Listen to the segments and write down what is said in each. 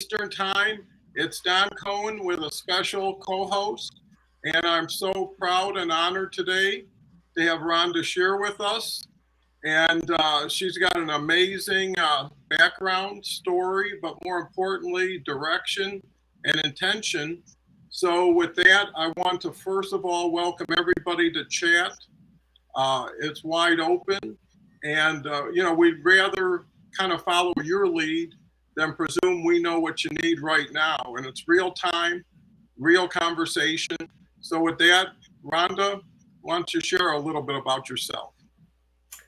Eastern Time. It's Don Cohen with a special co-host, and I'm so proud and honored today to have Rhonda Sher with us. And she's got an amazing background story, but more importantly, direction and intention. So with that, I want to first of all welcome everybody to chat. It's wide open, and we'd rather kind of follow your lead than presume we know what you need right now. And it's real time, real conversation. So with that, Rhonda, why don't you share a little bit about yourself?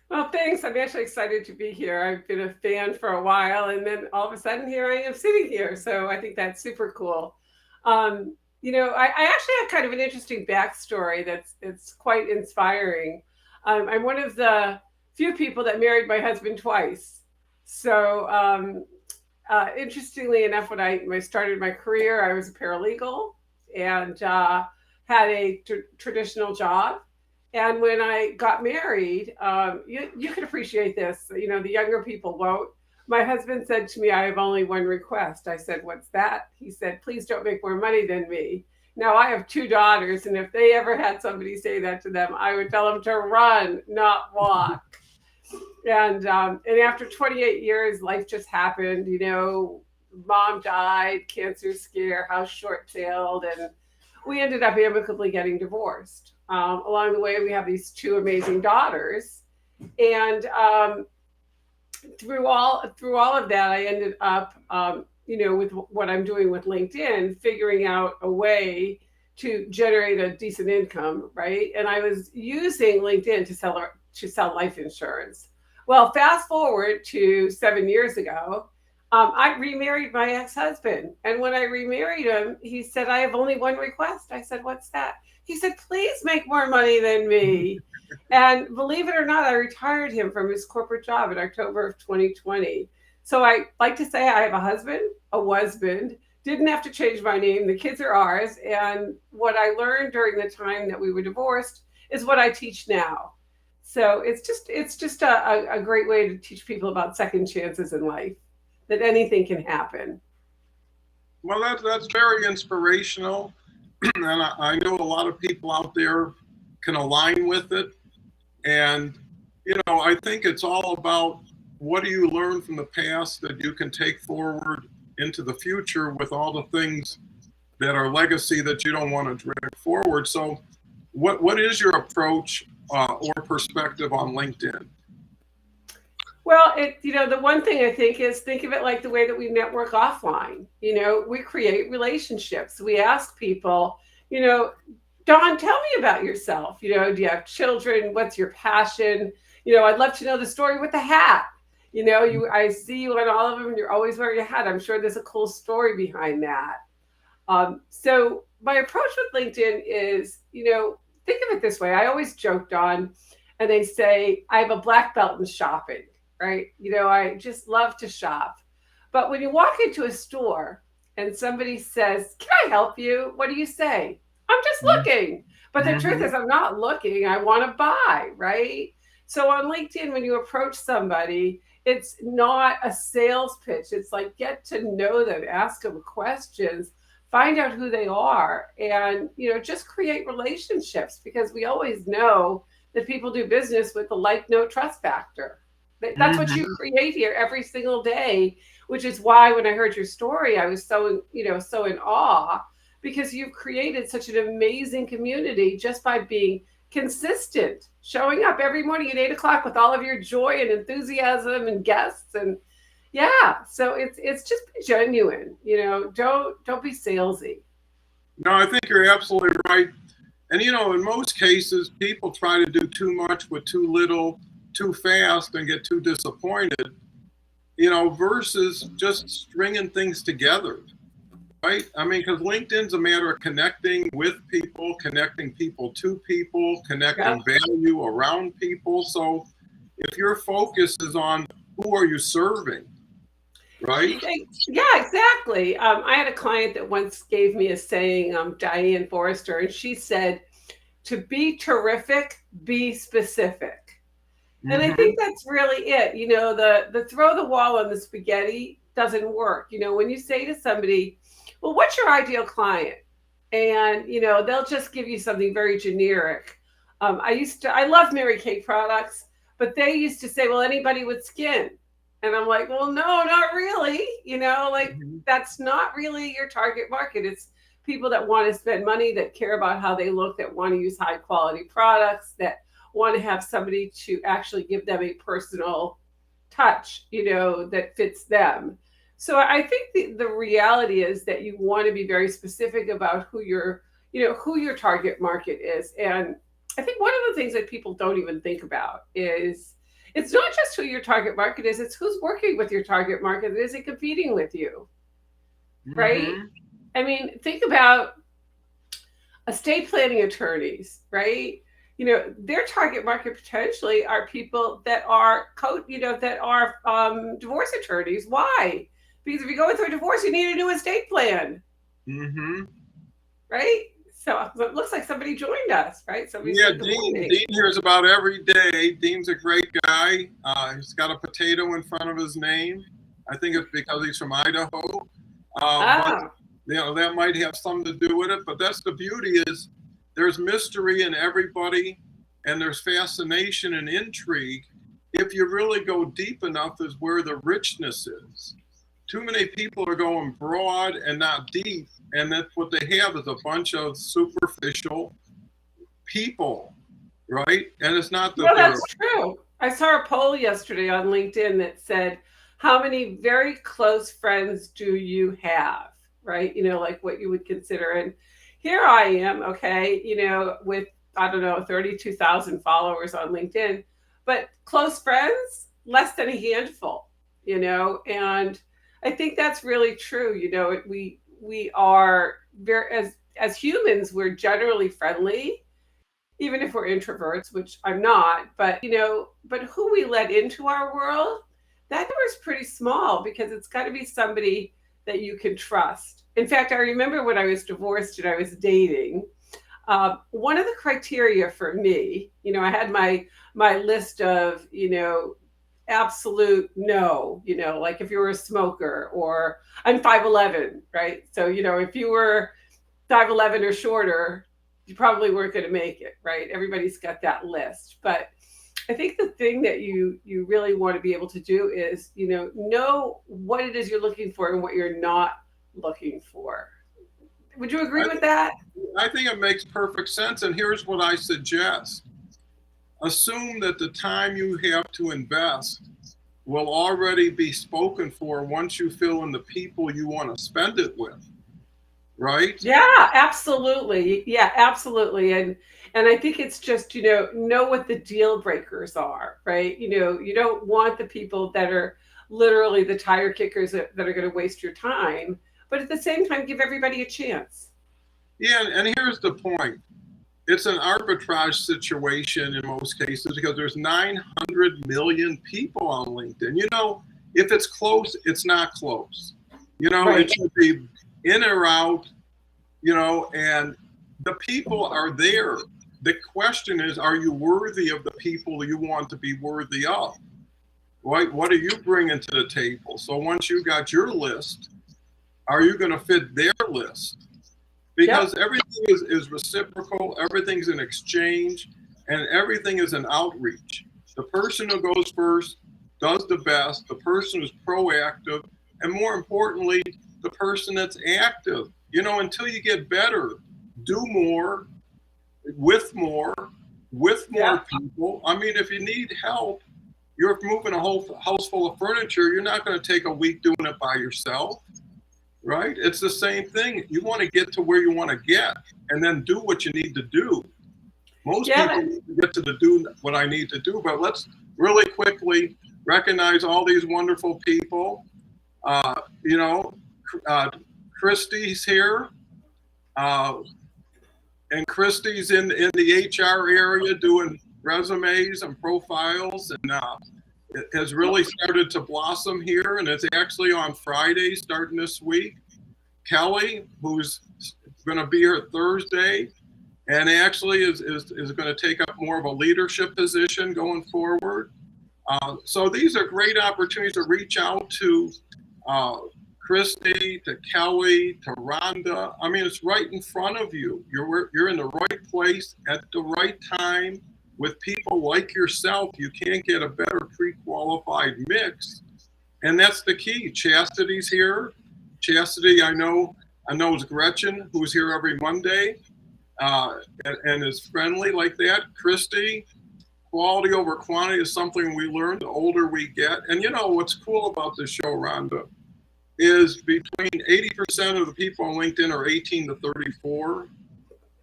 Well, thanks. I'm actually excited to be here. I've been a fan for a while, and then all of a sudden, here I am sitting here. So I think that's super cool. I actually have kind of an interesting backstory that's it's quite inspiring. I'm one of the few people that married my husband twice. So interestingly enough, when I started my career, I was a paralegal and had a traditional job. And when I got married, you can appreciate this. You know, the younger people won't. My husband said to me, I have only one request. I said, what's that? He said, please don't make more money than me. Now, I have two daughters, and if they ever had somebody say that to them, I would tell them to run, not walk. And after 28 years, life just happened. You know, mom died, cancer scare, house short sailed, and we ended up amicably getting divorced. Along the way, we have these two amazing daughters, and through all of that, I ended up, with what I'm doing with LinkedIn, figuring out a way to generate a decent income, right? And I was using LinkedIn to sell life insurance. Well, fast forward to 7 years ago, I remarried my ex-husband. And when I remarried him, he said, I have only one request. I said, what's that? He said, please make more money than me. And believe it or not, I retired him from his corporate job in October of 2020. So I like to say I have a husband, a husband, didn't have to change my name. The kids are ours. And what I learned during the time that we were divorced is what I teach now. So it's just a great way to teach people about second chances in life, that anything can happen. Well, that's very inspirational, and I know a lot of people out there can align with it. And I think it's all about what do you learn from the past that you can take forward into the future with all the things that are legacy that you don't want to drag forward. So, what is your approach or perspective on LinkedIn? Well, the one thing I think is think of it like the way that we network offline. You know, we create relationships. We ask people, you know, Dawn, tell me about yourself. You know, do you have children? What's your passion? You know, I'd love to know the story with the hat. You know, I see you on all of them, and you're always wearing a hat. I'm sure there's a cool story behind that. So my approach with LinkedIn is, think of it this way. I always joked on, and they say I have a black belt in shopping, right? You know, I just love to shop. But when you walk into a store and somebody says, "Can I help you?" What do you say? I'm just looking. But the truth Mm-hmm. is, I'm not looking. I want to buy, right? So on LinkedIn, when you approach somebody, it's not a sales pitch. It's like get to know them, ask them questions, find out who they are, and just create relationships because we always know that people do business with the like, no trust factor. That's what you Mm-hmm. create here every single day, which is why when I heard your story, I was so in awe because you've created such an amazing community just by being consistent, showing up every morning at 8 o'clock with all of your joy and enthusiasm and guests. And yeah, so it's just be genuine. Don't be salesy. No, I think you're absolutely right. And in most cases, people try to do too much with too little, too fast, and get too disappointed. Versus just stringing things together, right? I mean, because LinkedIn's a matter of connecting with people, connecting people to people, connecting Yep. value around people. So if your focus is on who are you serving, right? Yeah, exactly. I had a client that once gave me a saying, Diane Forrester, and she said, to be terrific, be specific. And I Mm-hmm. think that's really it. The throw the wall on the spaghetti, doesn't work. When you say to somebody, well, what's your ideal client? And, they'll just give you something very generic. I love Mary Kay products, but they used to say, well, anybody with skin. And I'm like, well, no, not really. Like Mhm. that's not really your target market. It's people that want to spend money, that care about how they look, that want to use high quality products, that want to have somebody to actually give them a personal touch, that fits them. So I think the reality is that you want to be very specific about who your target market is. And I think one of the things that people don't even think about is it's not just who your target market is, it's who's working with your target market. Is it competing with you? Right? Mhm. I mean, think about estate planning attorneys, right? Their target market potentially are people that are divorce attorneys. Why? Because if you're going through a divorce, you need a new estate plan, Mhm. right? So it looks like somebody joined us, right? Somebody Yeah, said good Dean. morning. Dean hears about every day. Dean's a great guy. He's got a potato in front of his name. I think it's because he's from Idaho. But Ah, that might have something to do with it. But that's the beauty is there's mystery in everybody, and there's fascination and intrigue. If you really go deep enough, is where the richness is. Too many people are going broad and not deep, and that's what they have is a bunch of superficial people, right? And it's not that well, they're, that's true. I saw a poll yesterday on LinkedIn that said, how many very close friends do you have? Right? Like what you would consider. And here I am, okay, with, I don't know, 32,000 followers on LinkedIn, but close friends, less than a handful, and I think that's really true. We are very, as humans, we're generally friendly, even if we're introverts, which I'm not, but who we let into our world, that number is pretty small because it's got to be somebody that you can trust. In fact, I remember when I was divorced and I was dating, one of the criteria for me, I had my list of, absolute no, like if you were a smoker, or I'm 5'11", right? So, if you were 5'11" or shorter, you probably weren't going to make it, right? Everybody's got that list. But I think the thing that you really want to be able to do is, know what it is you're looking for and what you're not looking for. Would you agree I, with that? I think it makes perfect sense. And here's what I suggest assume that the time you have to invest will already be spoken for once you fill in the people you want to spend it with, right? Yeah, absolutely. Yeah, absolutely. And I think it's just, know what the deal breakers are, right? You don't want the people that are literally the tire kickers that are going to waste your time, but at the same time give everybody a chance. Yeah, and here's the point. It's an arbitrage situation in most cases because there's 900 million people on LinkedIn. If it's close, it's not close. It Right. should be in or out, and the people are there. The question is, are you worthy of the people you want to be worthy of? Right? What are you bringing to the table? So once you got your list, are you going to fit their list? Because Yep. everything is reciprocal, everything's an exchange, and everything is an outreach. The person who goes first does the best, the person who's proactive, and more importantly, the person that's active. Until you get better, do more with more with more Yep. people. I mean, if you need help, you're moving a whole house full of furniture, you're not going to take a week doing it by yourself, right? It's the same thing. You want to get to where you want to get and then do what you need to do. Most Yeah. people need to get to the do what I need to do, but let's really quickly recognize all these wonderful people. Uh, you know, uh, Christy's here, uh, and Christy's in the HR area doing resumes and profiles, and it has really started to blossom here, and it's actually on Friday starting this week. Kelly, who's going to be here Thursday, and actually is going to take up more of a leadership position going forward. So these are great opportunities to reach out to uh, Christy to Kelly to Rhonda. I mean, it's right in front of you. You're in the right place at the right time with people like yourself. You can't get a better pre-qualified mix, and that's the key. Chastity's here. Chastity, I know is Gretchen, who's here every Monday, and is friendly like that. Christy, quality over quantity is something we learn the older we get. And you know what's cool about this show, Rhonda, is between 80% of the people on LinkedIn are 18 to 34.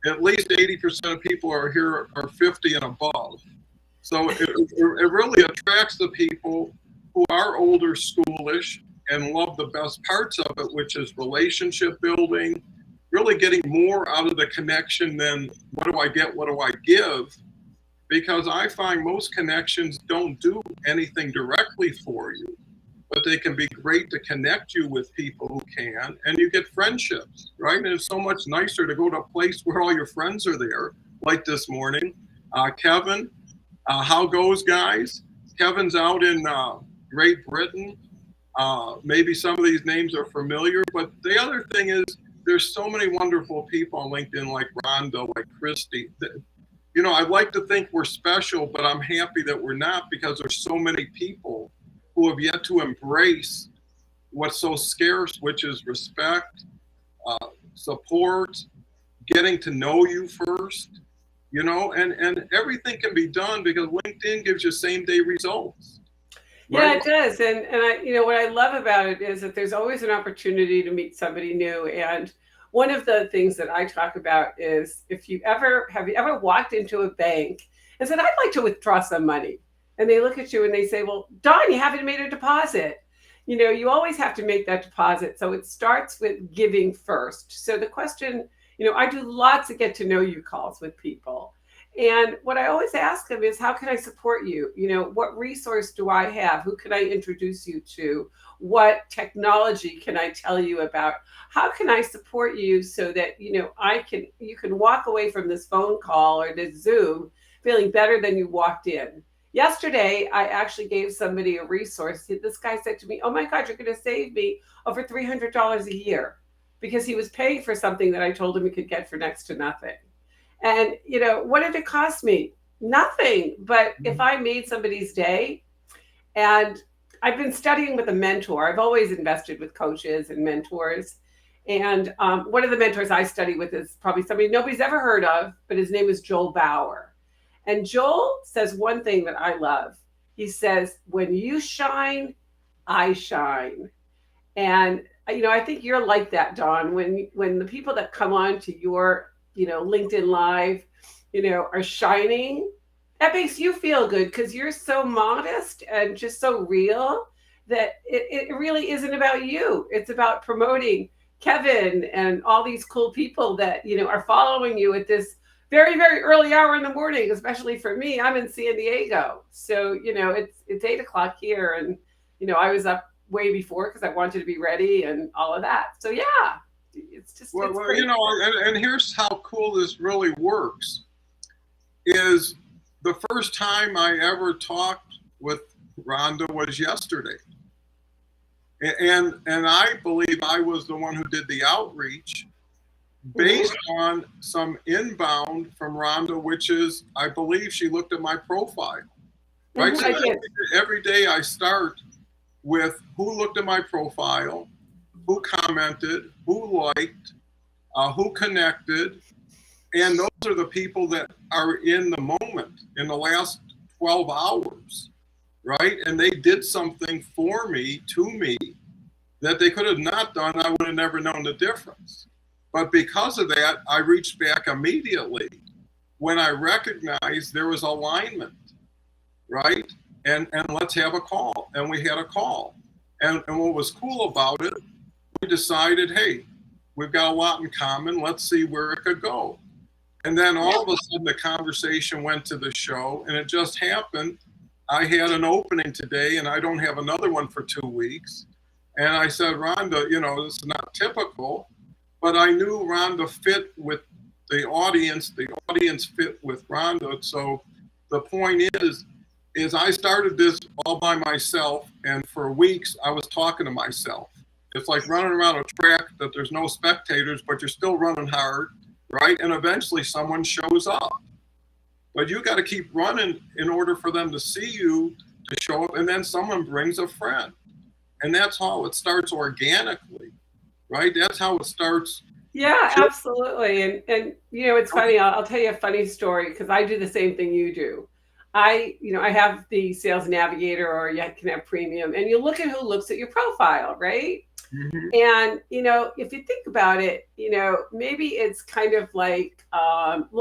At least 80% of people are here are 50 and above. So it really attracts the people who are older schoolish and love the best parts of it, which is relationship building, really getting more out of the connection than what do I get, what do I give? Because I find most connections don't do anything directly for you, but they can be great to connect you with people who can, and you get friendships, right? And it's so much nicer to go to a place where all your friends are there, like this morning. Kevin, how goes, guys? Kevin's out in Great Britain. Maybe some of these names are familiar, but the other thing is there's so many wonderful people on LinkedIn like Rhonda, like Christy. You know, I'd like to think we're special, but I'm happy that we're not, because there's so many people who have yet to embrace what's so scarce, which is respect, support, getting to know you first, you know, and everything can be done because LinkedIn gives you same day results. Yeah, Right? it does. And I, what I love about it is that there's always an opportunity to meet somebody new. And one of the things that I talk about is have you ever walked into a bank and said, I'd like to withdraw some money? And they look at you and they say, well, Don, you haven't made a deposit. You always have to make that deposit. So it starts with giving first. So the question, I do lots of get to know you calls with people. And what I always ask them is, how can I support you? What resource do I have? Who can I introduce you to? What technology can I tell you about? How can I support you so that, you can walk away from this phone call or this Zoom feeling better than you walked in? Yesterday, I actually gave somebody a resource. This guy said to me, oh my God, you're going to save me over $300 a year, because he was paying for something that I told him he could get for next to nothing. And, what did it cost me? Nothing. But if I made somebody's day, and I've been studying with a mentor, I've always invested with coaches and mentors. And one of the mentors I study with is probably somebody nobody's ever heard of, but his name is Joel Bauer. And Joel says one thing that I love. He says, when you shine, I shine. And, I think you're like that, Dawn, when the people that come on to your LinkedIn Live, are shining, that makes you feel good, because you're so modest and just so real that it really isn't about you. It's about promoting Kevin and all these cool people that, are following you at this very, very early hour in the morning, especially for me. I'm in San Diego. So, it's 8:00 here. And, I was up way before because I wanted to be ready and all of that. So, yeah. It's just well, and here's how cool this really works. Is the first time I ever talked with Rhonda was yesterday, and I believe I was the one who did the outreach based on some inbound from Rhonda, which is, I believe she looked at my profile, right? So every day I start with who looked at my profile, who commented, who liked, who connected. And those are the people that are in the moment in the last 12 hours, right? And they did something for me, to me, that they could have not done. I would have never known the difference. But because of that, I reached back immediately when I recognized there was alignment, right? And let's have a call. And we had a call. And what was cool about it, we decided, hey, we've got a lot in common. Let's see where it could go. And then all of a sudden the conversation went to the show, and it just happened. I had an opening today, and I don't have another one for 2 weeks. And I said, Rhonda, this is not typical, but I knew Rhonda fit with the audience fit with Rhonda. So the point is I started this all by myself, and for weeks I was talking to myself. It's like running around a track that there's no spectators, but you're still running hard, right? And eventually someone shows up. But you got to keep running in order for them to see you, to show up, and then someone brings a friend. And that's how it starts organically, right? That's how it starts. Yeah, absolutely. And it's funny. I'll tell you a funny story because I do the same thing you do. I have the Sales Navigator, or you can have Premium, and you look at who looks at your profile, right? Mhm. And if you think about it, maybe it's kind of like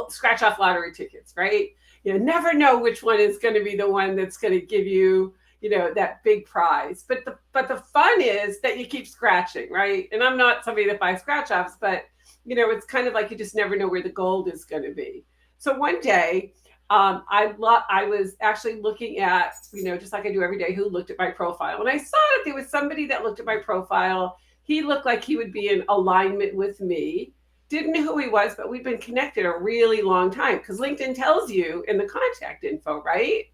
scratch off lottery tickets, right? You never know which one is going to be the one that's going to give you that big prize. But the fun is that you keep scratching, right? And I'm not somebody that buys scratch offs, but it's kind of like you just never know where the gold is going to be. So one day, I was actually looking at, just like I do every day, who looked at my profile. And I saw that there was somebody that looked at my profile. He looked like he would be in alignment with me. Didn't know who he was, but we've been connected a really long time because LinkedIn tells you in the contact info, right?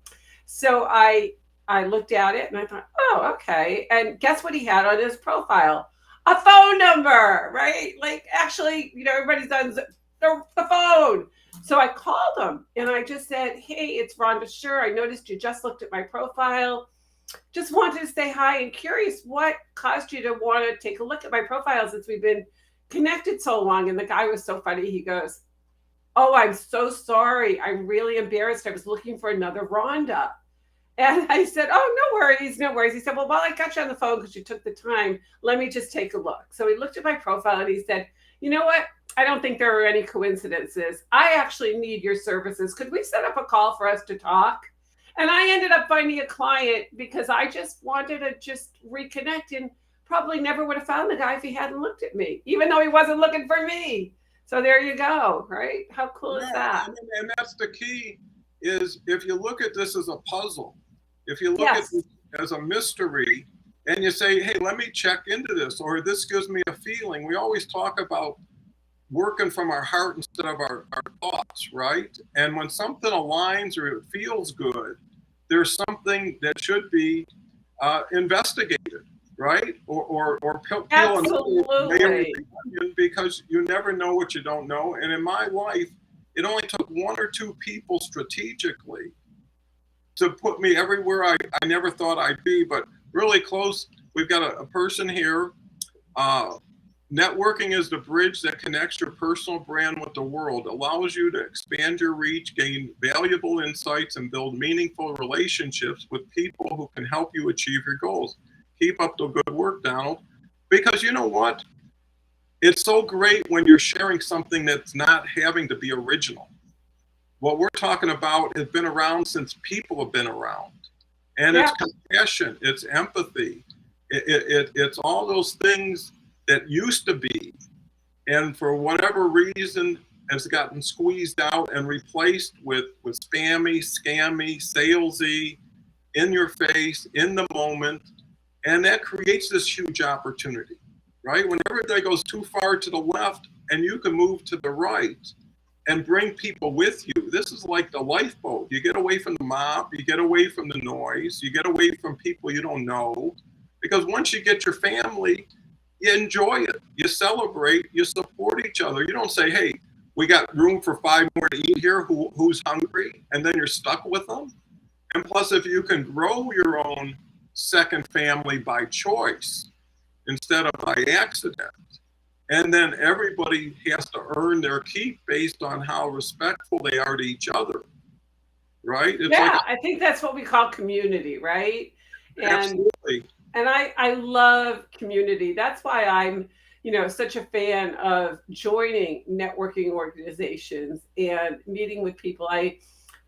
So I looked at it and I thought, oh, okay. And guess what he had on his profile? A phone number, right? Like actually, everybody's on the phone. So I called him and I just said, hey, it's Rhonda Sher. I noticed you just looked at my profile. Just wanted to say hi and curious what caused you to want to take a look at my profile since we've been connected so long. And the guy was so funny. He goes, oh, I'm so sorry. I'm really embarrassed. I was looking for another Rhonda. And I said, oh, no worries, no worries. He said, well, while I got you on the phone because you took the time, let me just take a look. So he looked at my profile and he said, you know what? I don't think there are any coincidences. I actually need your services. Could we set up a call for us to talk? And I ended up finding a client because I just wanted to just reconnect and probably never would have found the guy if he hadn't looked at me, even though he wasn't looking for me. So there you go, right? How cool is that? And that's the key, is if you look at this as a puzzle, if you look Yes. at this as a mystery, and you say, hey, let me check into this, or this gives me a feeling. We always talk about working from our heart instead of our thoughts, right? And when something aligns or it feels good, there's something that should be investigated, right? Or peel Absolutely. because you never know what you don't know. And in my life, it only took one or two people strategically to put me everywhere I never thought I'd be, but really close. We've got a person here. Networking is the bridge that connects your personal brand with the world, allows you to expand your reach, gain valuable insights, and build meaningful relationships with people who can help you achieve your goals. Keep up the good work, Donald, because you know what? It's so great when you're sharing something that's not having to be original. What we're talking about has been around since people have been around. And Yeah. it's compassion, it's empathy, it's all those things that used to be, and for whatever reason has gotten squeezed out and replaced with spammy, scammy, salesy, in your face, in the moment. And that creates this huge opportunity, right? When everything goes too far to the left and you can move to the right and bring people with you. This is like the lifeboat. You get away from the mob, you get away from the noise, you get away from people you don't know. Because once you get your family, you enjoy it, you celebrate, you support each other. You don't say, hey, we got room for 5 more to eat here, who's hungry? And then you're stuck with them. And plus, if you can grow your own second family by choice instead of by accident, and then everybody has to earn their keep based on how respectful they are to each other, right? It's Yeah, like, I think that's what we call community, right? And absolutely. and I love community. That's why I'm, such a fan of joining networking organizations and meeting with people. I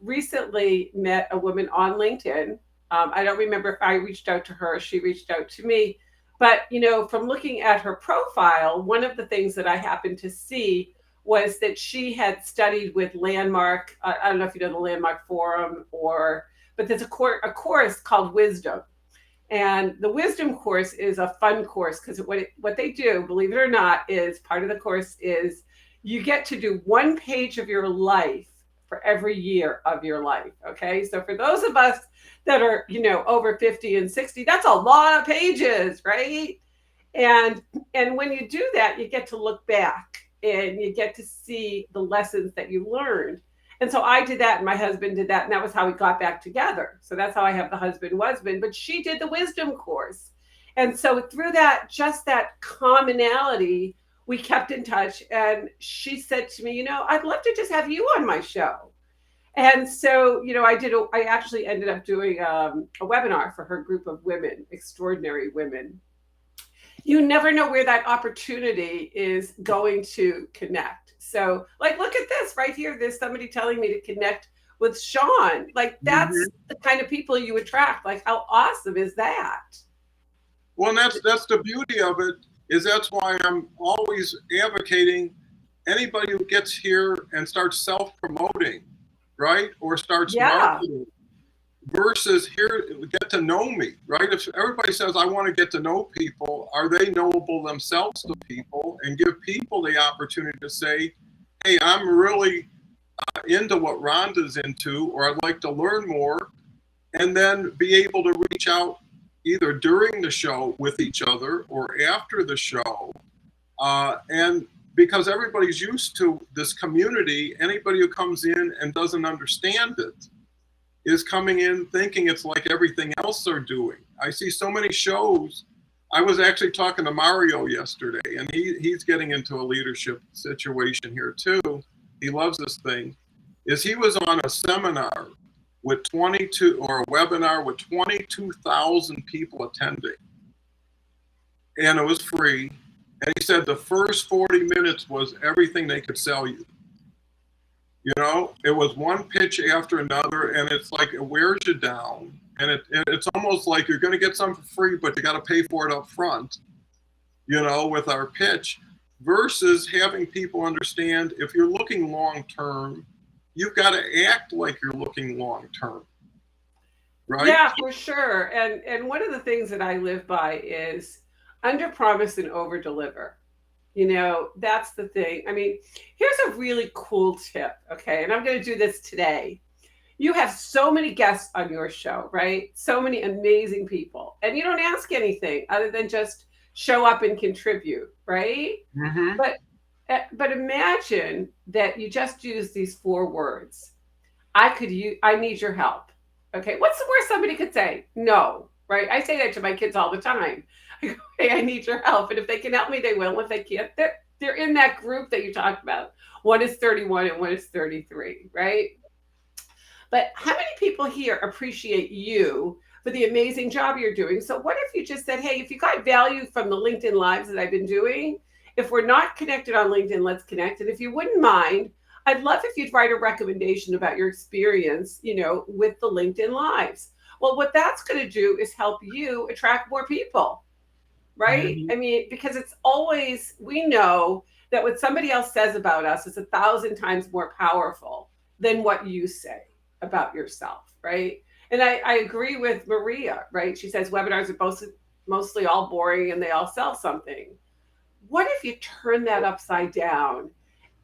recently met a woman on LinkedIn. I don't remember if I reached out to her or she reached out to me, but from looking at her profile, one of the things that I happened to see was that she had studied with Landmark. I don't know if you know the Landmark Forum, but there's a course called Wisdom. And the wisdom course is a fun course because what they do, believe it or not, is part of the course is you get to do 1 page of your life for every year of your life. Okay. So for those of us that are, over 50 and 60, that's a lot of pages, right? And when you do that, you get to look back and you get to see the lessons that you learned. And so I did that, and my husband did that, and that was how we got back together. So that's how I have the husband, but she did the wisdom course. And so through that, just that commonality, we kept in touch. And she said to me, I'd love to just have you on my show. And so, I actually ended up doing a webinar for her group of women, extraordinary women. You never know where that opportunity is going to connect. So, like, look at this right here. There's somebody telling me to connect with Sean. Like, that's the kind of people you attract. Like, how awesome is that? Well, and that's the beauty of it, is that's why I'm always advocating anybody who gets here and starts self-promoting, right? Or starts marketing versus here, get to know me, right? If everybody says, I want to get to know people, are they knowable themselves to people, and give people the opportunity to say, hey, I'm really into what Rhonda's into, or I'd like to learn more, and then be able to reach out either during the show with each other or after the show. And because everybody's used to this community, anybody who comes in and doesn't understand it is coming in thinking it's like everything else they're doing. I see so many shows. I was actually talking to Mario yesterday, and he's getting into a leadership situation here too. He loves this thing. He was on a seminar with 22, or a webinar with 22,000 people attending. And it was free. And he said the first 40 minutes was everything they could sell you. It was one pitch after another, and it's like it wears you down. And it's almost like you're going to get something for free, but you got to pay for it up front, with our pitch, versus having people understand if you're looking long term, you've got to act like you're looking long term, right? Yeah, for sure. And one of the things that I live by is under promise and over deliver. That's the thing. I mean, here's a really cool tip, okay? And I'm going to do this today. You have so many guests on your show, right? So many amazing people. And you don't ask anything other than just show up and contribute, right? Mm-hmm. But imagine that you just use these 4 words. I need your help. Okay, what's the worst somebody could say? No, right? I say that to my kids all the time. I go, hey, I need your help. And if they can help me, they will. If they can't, they're in that group that you talked about. One is 31 and one is 33, right? But how many people here appreciate you for the amazing job you're doing? So what if you just said, hey, if you got value from the LinkedIn Lives that I've been doing, if we're not connected on LinkedIn, let's connect. And if you wouldn't mind, I'd love if you'd write a recommendation about your experience, with the LinkedIn Lives. Well, what that's going to do is help you attract more people, right? Mm-hmm. I mean, because it's always, we know that what somebody else says about us is 1,000 times more powerful than what you say about yourself, right? And I agree with Maria, right? She says webinars are mostly all boring and they all sell something. What if you turn that upside down?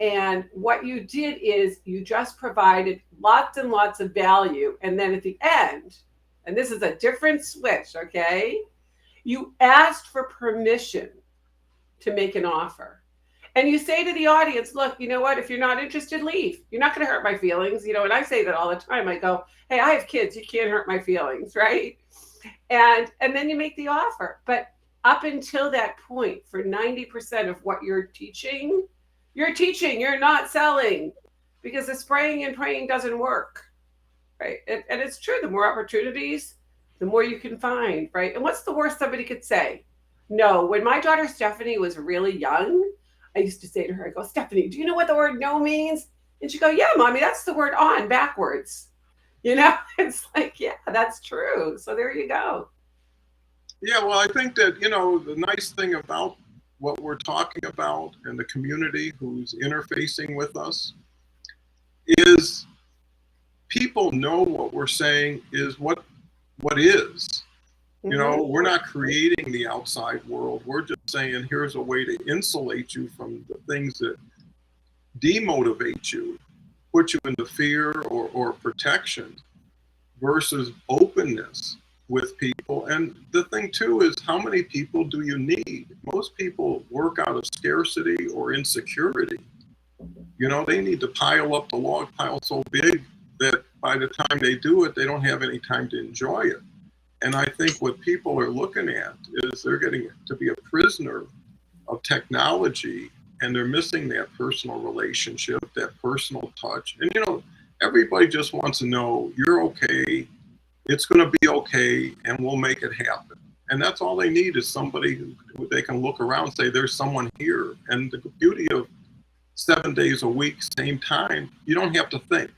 And what you did is you just provided lots and lots of value. And then at the end, and this is a different switch, okay? You asked for permission to make an offer. And you say to the audience, look, you know what? If you're not interested, leave. You're not going to hurt my feelings. And I say that all the time. I go, hey, I have kids. You can't hurt my feelings, right? And then you make the offer. But up until that point, for 90% of what you're teaching, you're not selling, because the spraying and praying doesn't work, right? And it's true. The more opportunities, the more you can find, right? And what's the worst somebody could say? No. When my daughter Stephanie was really young, I used to say to her, I go, Stephanie, do you know what the word no means? And she'd go, yeah, mommy, that's the word on backwards. It's like, yeah, that's true. So there you go. Yeah, well, I think that, the nice thing about what we're talking about and the community who's interfacing with us is people know what we're saying is what is. We're not creating the outside world. We're just saying, here's a way to insulate you from the things that demotivate you, put you into fear or protection, versus openness with people people. And the thing too is, how many people do you need? Most people work out of scarcity or insecurity. You know, they need to pile up the log pile so big that by the time they do it, they don't have any time to enjoy it. And I think what people are looking at is they're getting to be a prisoner of technology, and they're missing that personal relationship, that personal touch. And, you know, everybody just wants to know you're okay, it's going to be okay, and we'll make it happen. And that's all they need, is somebody who they can look around and say, there's someone here. And the beauty of 7 days a week, same time, you don't have to think.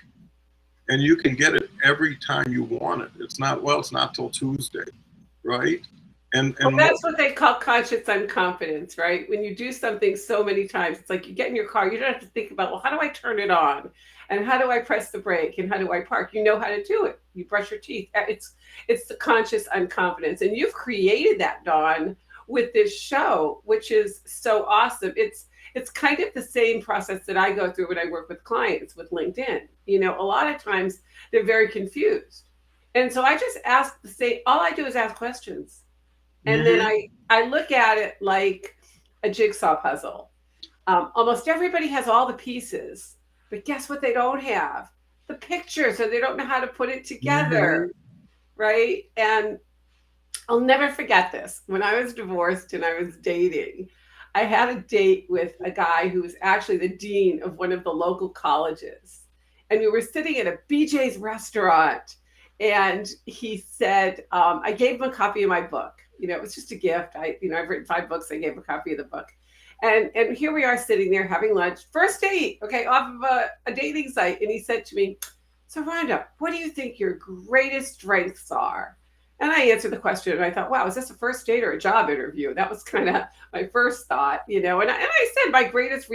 And you can get it every time you want it. It's not, well, it's not till Tuesday, right? And that's what they call conscious unconfidence, right? When you do something so many times, it's like you get in your car, you don't have to think about, well, how do I turn it on? And how do I press the brake? And how do I park? You know how to do it. You brush your teeth. It's the conscious unconfidence. And you've created that, Dawn, with this show, which is so awesome. It's kind of the same process that I go through when I work with clients with LinkedIn. You know, a lot of times they're very confused. And so I just all I do is ask questions. And then I look at it like a jigsaw puzzle. Almost everybody has all the pieces, but guess what they don't have? The picture, so they don't know how to put it together, right? And I'll never forget this. When I was divorced and I was dating, I had a date with a guy who was actually the dean of one of the local colleges. And we were sitting at a BJ's restaurant, and he said, I gave him a copy of my book. You know, it was just a gift. I've written 5 books. I gave him a copy of the book. And here we are sitting there having lunch. First date, okay, off of a dating site. And he said to me, so Rhonda, what do you think your greatest strengths are? And I answered the question, and I thought, wow, is this a first date or a job interview? That was kind of my first thought, you know. And I said my greatest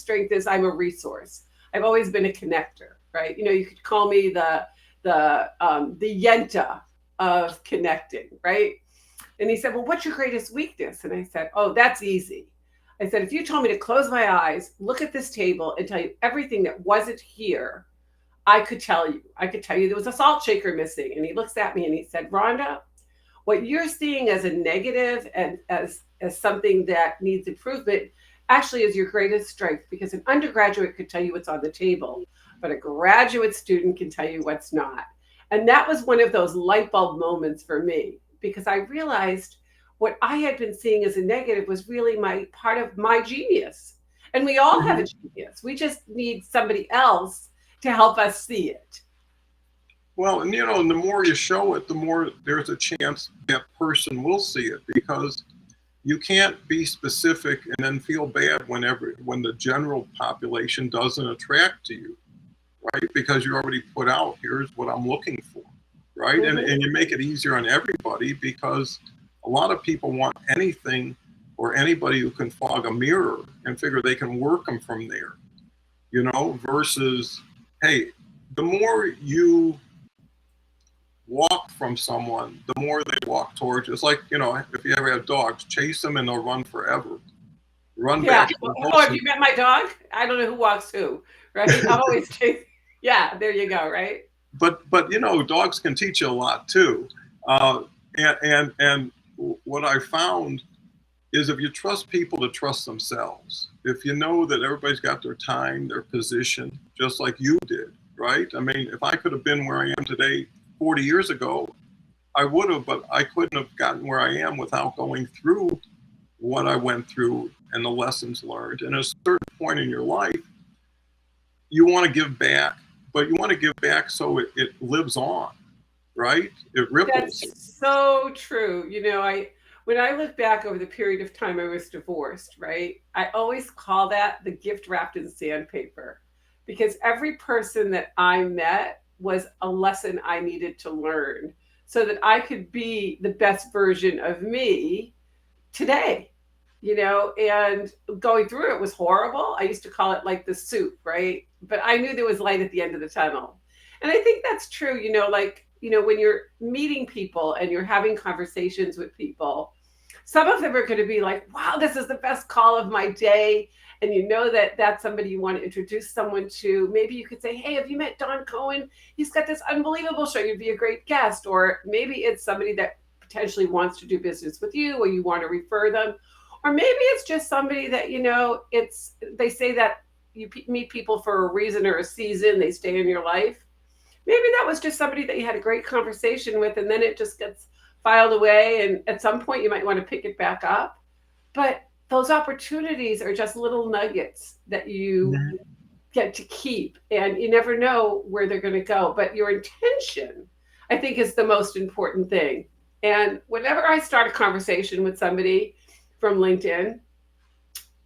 strength is I'm a resource. I've always been a connector, right? You know, you could call me the Yenta of connecting, right? And he said, well, what's your greatest weakness? And I said, oh, that's easy. I said, if you told me to close my eyes, look at this table, and tell you everything that wasn't here, I could tell you there was a salt shaker missing. And he looks at me and he said, Rhonda, what you're seeing as a negative and as something that needs improvement actually is your greatest strength, because an undergraduate could tell you what's on the table, but a graduate student can tell you what's not. And that was one of those light bulb moments for me, because I realized what I had been seeing as a negative was really part of my genius. And we all have a genius. We just need somebody else to help us see it. Well, and you know, and the more you show it, the more there's a chance that person will see it, because you can't be specific and then feel bad when the general population doesn't attract to you, right? Because you already put out, here's what I'm looking for, right? And you make it easier on everybody, because a lot of people want anything or anybody who can fog a mirror and figure they can work them from there, you know, versus, hey, the more you walk from someone, the more they walk towards you. It's like, you know, if you ever have dogs, chase them and they'll run forever. Run back. Oh, have you met my dog? I don't know who walks who, right? I'm always chasing. Yeah, there you go, right? But you know, dogs can teach you a lot too. And what I found is, if you trust people to trust themselves, if you know that everybody's got their time, their position, just like you did, right? I mean, if I could have been where I am today 40 years ago, I would have, but I couldn't have gotten where I am without going through what I went through and the lessons learned. And at a certain point in your life, you want to give back, but you want to give back so it lives on, right? It ripples. That's so true. You know, when I look back over the period of time I was divorced, right, I always call that the gift wrapped in sandpaper, because every person that I met was a lesson I needed to learn so that I could be the best version of me today, you know. And going through it was horrible. I used to call it like the soup, right? But I knew there was light at the end of the tunnel. And I think that's true, you know, like, you know, when you're meeting people and you're having conversations with people, some of them are going to be like, wow, this is the best call of my day. And you know that that's somebody you want to introduce someone to. Maybe you could say, hey, have you met Don Cohen? He's got this unbelievable show. You'd be a great guest. Or maybe it's somebody that potentially wants to do business with you, or you want to refer them. Or maybe it's just somebody that, they say that you meet people for a reason or a season, they stay in your life. Maybe that was just somebody that you had a great conversation with, and then it just gets filed away. And at some point, you might want to pick it back up. But those opportunities are just little nuggets that you get to keep, and you never know where they're going to go. But your intention, I think, is the most important thing. And whenever I start a conversation with somebody from LinkedIn,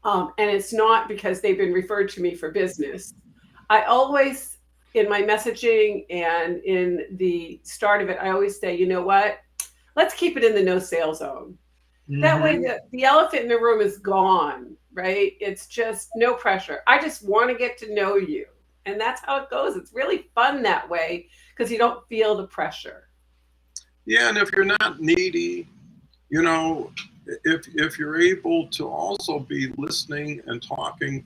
and it's not because they've been referred to me for business, I always, in my messaging and in the start of it, I always say, you know what? Let's keep it in the no sale zone. That way the elephant in the room is gone, right? It's just no pressure. I just want to get to know you. And that's how it goes. It's really fun that way because you don't feel the pressure. Yeah, and if you're not needy, if you're able to also be listening and talking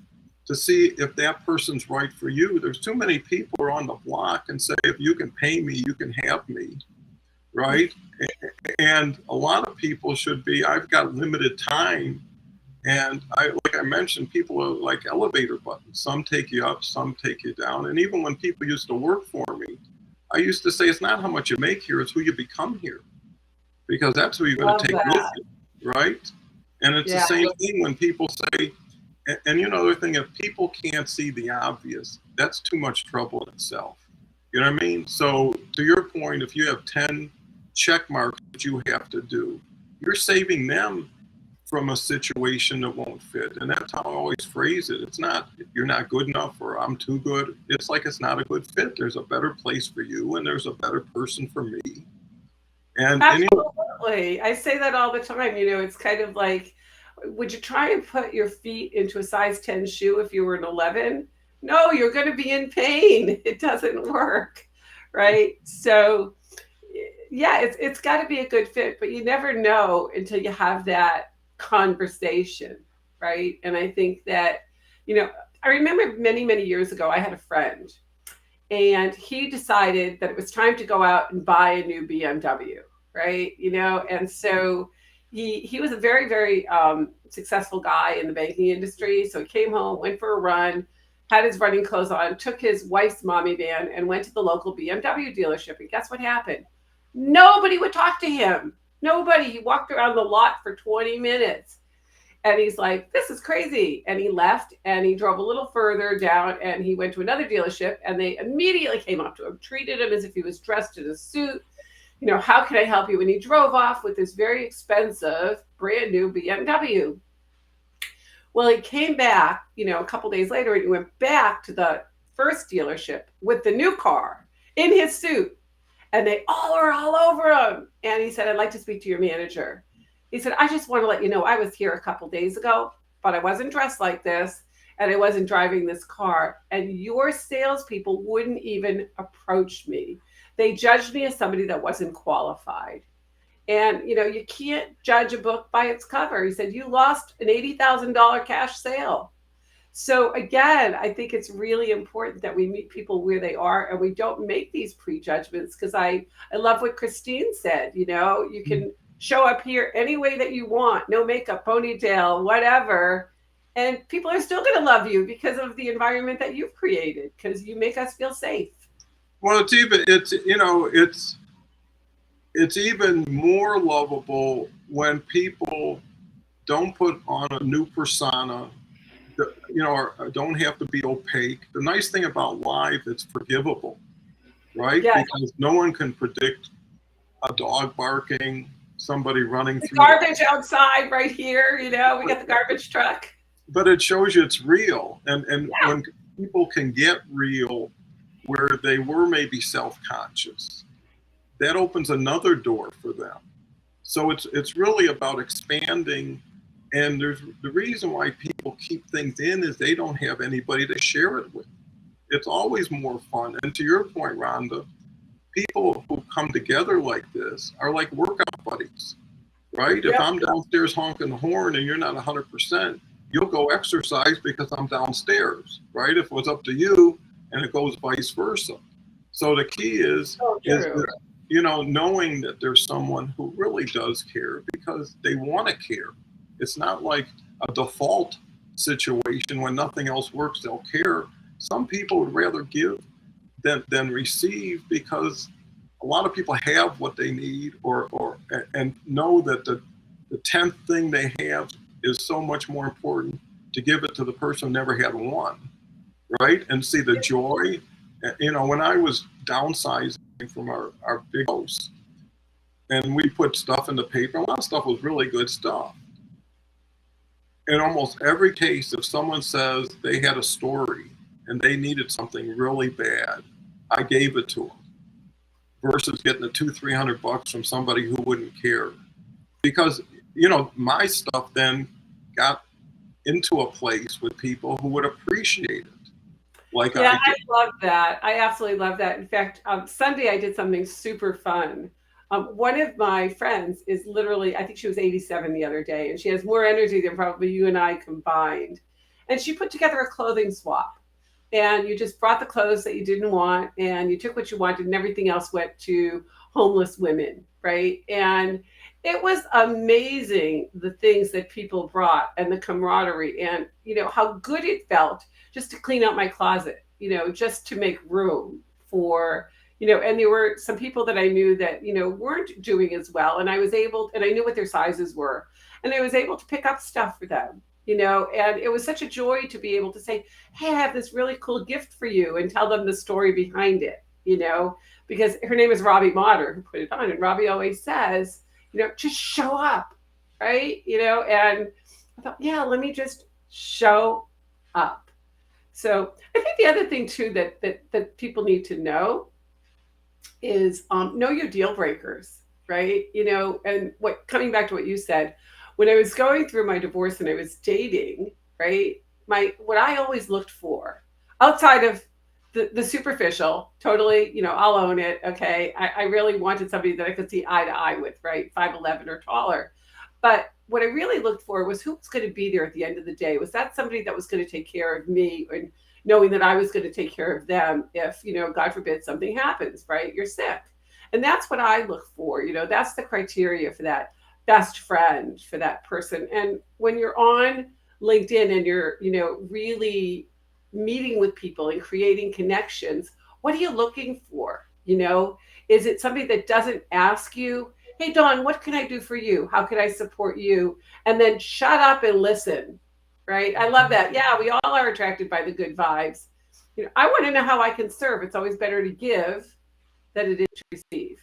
to see if that person's right for you. There's too many people are on the block and say, if you can pay me, you can have me, right? And a lot of people should be, I've got limited time. And like I mentioned, people are like elevator buttons. Some take you up, some take you down. And even when people used to work for me, I used to say, it's not how much you make here, it's who you become here. Because that's who you're going to take with you, right? And it's the same thing when people say, and the other thing, if people can't see the obvious, that's too much trouble in itself. You know what I mean? So to your point, if you have 10 check marks that you have to do, you're saving them from a situation that won't fit. And that's how I always phrase it. It's not, you're not good enough or I'm too good. It's like, it's not a good fit. There's a better place for you and there's a better person for me. And absolutely. I say that all the time. It's kind of like, would you try and put your feet into a size 10 shoe if you were an 11? No, you're going to be in pain. It doesn't work. Right. So yeah, it's got to be a good fit, but you never know until you have that conversation. Right. And I think that, I remember many, many years ago, I had a friend and he decided that it was time to go out and buy a new BMW. Right. And so he was a very, very successful guy in the banking industry. So he came home, went for a run, had his running clothes on, took his wife's mommy van and went to the local BMW dealership. And guess what happened? Nobody would talk to him. Nobody. He walked around the lot for 20 minutes. And he's like, this is crazy. And he left and he drove a little further down and he went to another dealership and they immediately came up to him, treated him as if he was dressed in a suit. How can I help you? And he drove off with this very expensive, brand new BMW. Well, he came back, a couple days later, and he went back to the first dealership with the new car in his suit. And they all were all over him. And he said, I'd like to speak to your manager. He said, I just want to let you know I was here a couple days ago, but I wasn't dressed like this and I wasn't driving this car. And your salespeople wouldn't even approach me. They judged me as somebody that wasn't qualified. And, you can't judge a book by its cover. He said, you lost an $80,000 cash sale. So again, I think it's really important that we meet people where they are and we don't make these prejudgments because I love what Christine said. You can show up here any way that you want, no makeup, ponytail, whatever. And people are still going to love you because of the environment that you've created, because you make us feel safe. Well, it's even more lovable when people don't put on a new persona, or don't have to be opaque. The nice thing about live, it's forgivable, right? Yeah. Because no one can predict a dog barking, somebody running through garbage outside right here, we got the garbage truck. But it shows you it's real. And when people can get real, where they were maybe self-conscious, that opens another door for them. So it's really about expanding. And there's the reason why people keep things in is they don't have anybody to share it with. It's always more fun. And to your point, Rhonda, people who come together like this are like workout buddies, right? If I'm downstairs honking the horn and you're not 100%, you'll go exercise because I'm downstairs, right? If it was up to you, and it goes vice versa. So the key is knowing that there's someone who really does care because they want to care. It's not like a default situation when nothing else works, they'll care. Some people would rather give than receive because a lot of people have what they need or and know that the 10th thing they have is so much more important to give it to the person who never had one, right? And see the joy. When I was downsizing from our big house and we put stuff in the paper, a lot of stuff was really good stuff. In almost every case, if someone says they had a story and they needed something really bad, I gave it to them versus getting the $200-300 from somebody who wouldn't care. Because, my stuff then got into a place with people who would appreciate it. Like Yeah, I love that. I absolutely love that. In fact, Sunday I did something super fun. One of my friends is literally, I think she was 87 the other day, and she has more energy than probably you and I combined. And she put together a clothing swap. And you just brought the clothes that you didn't want, and you took what you wanted, and everything else went to homeless women, right? And it was amazing the things that people brought and the camaraderie and how good it felt just to clean out my closet, just to make room for and there were some people that I knew that weren't doing as well, and I knew what their sizes were, and I was able to pick up stuff for them, and it was such a joy to be able to say, hey, I have this really cool gift for you, and tell them the story behind it, because her name is Robbie Motter who put it on, and Robbie always says, just show up, right? And I thought, yeah, let me just show up. So I think the other thing too that people need to know is know your deal breakers, right? And coming back to what you said, when I was going through my divorce and I was dating, right? What I always looked for outside of the superficial, totally, I'll own it. Okay. I really wanted somebody that I could see eye to eye with, right? 5'11" or taller. But what I really looked for was who was going to be there at the end of the day. Was that somebody that was going to take care of me and knowing that I was going to take care of them if, God forbid something happens, right? You're sick. And that's what I look for. That's the criteria for that best friend for that person. And when you're on LinkedIn and you're, really meeting with people and creating connections, what are you looking for? Is it somebody that doesn't ask you, hey, Dawn, what can I do for you? How can I support you? And then shut up and listen, right? I love that. Yeah, we all are attracted by the good vibes. I want to know how I can serve. It's always better to give than it is to receive.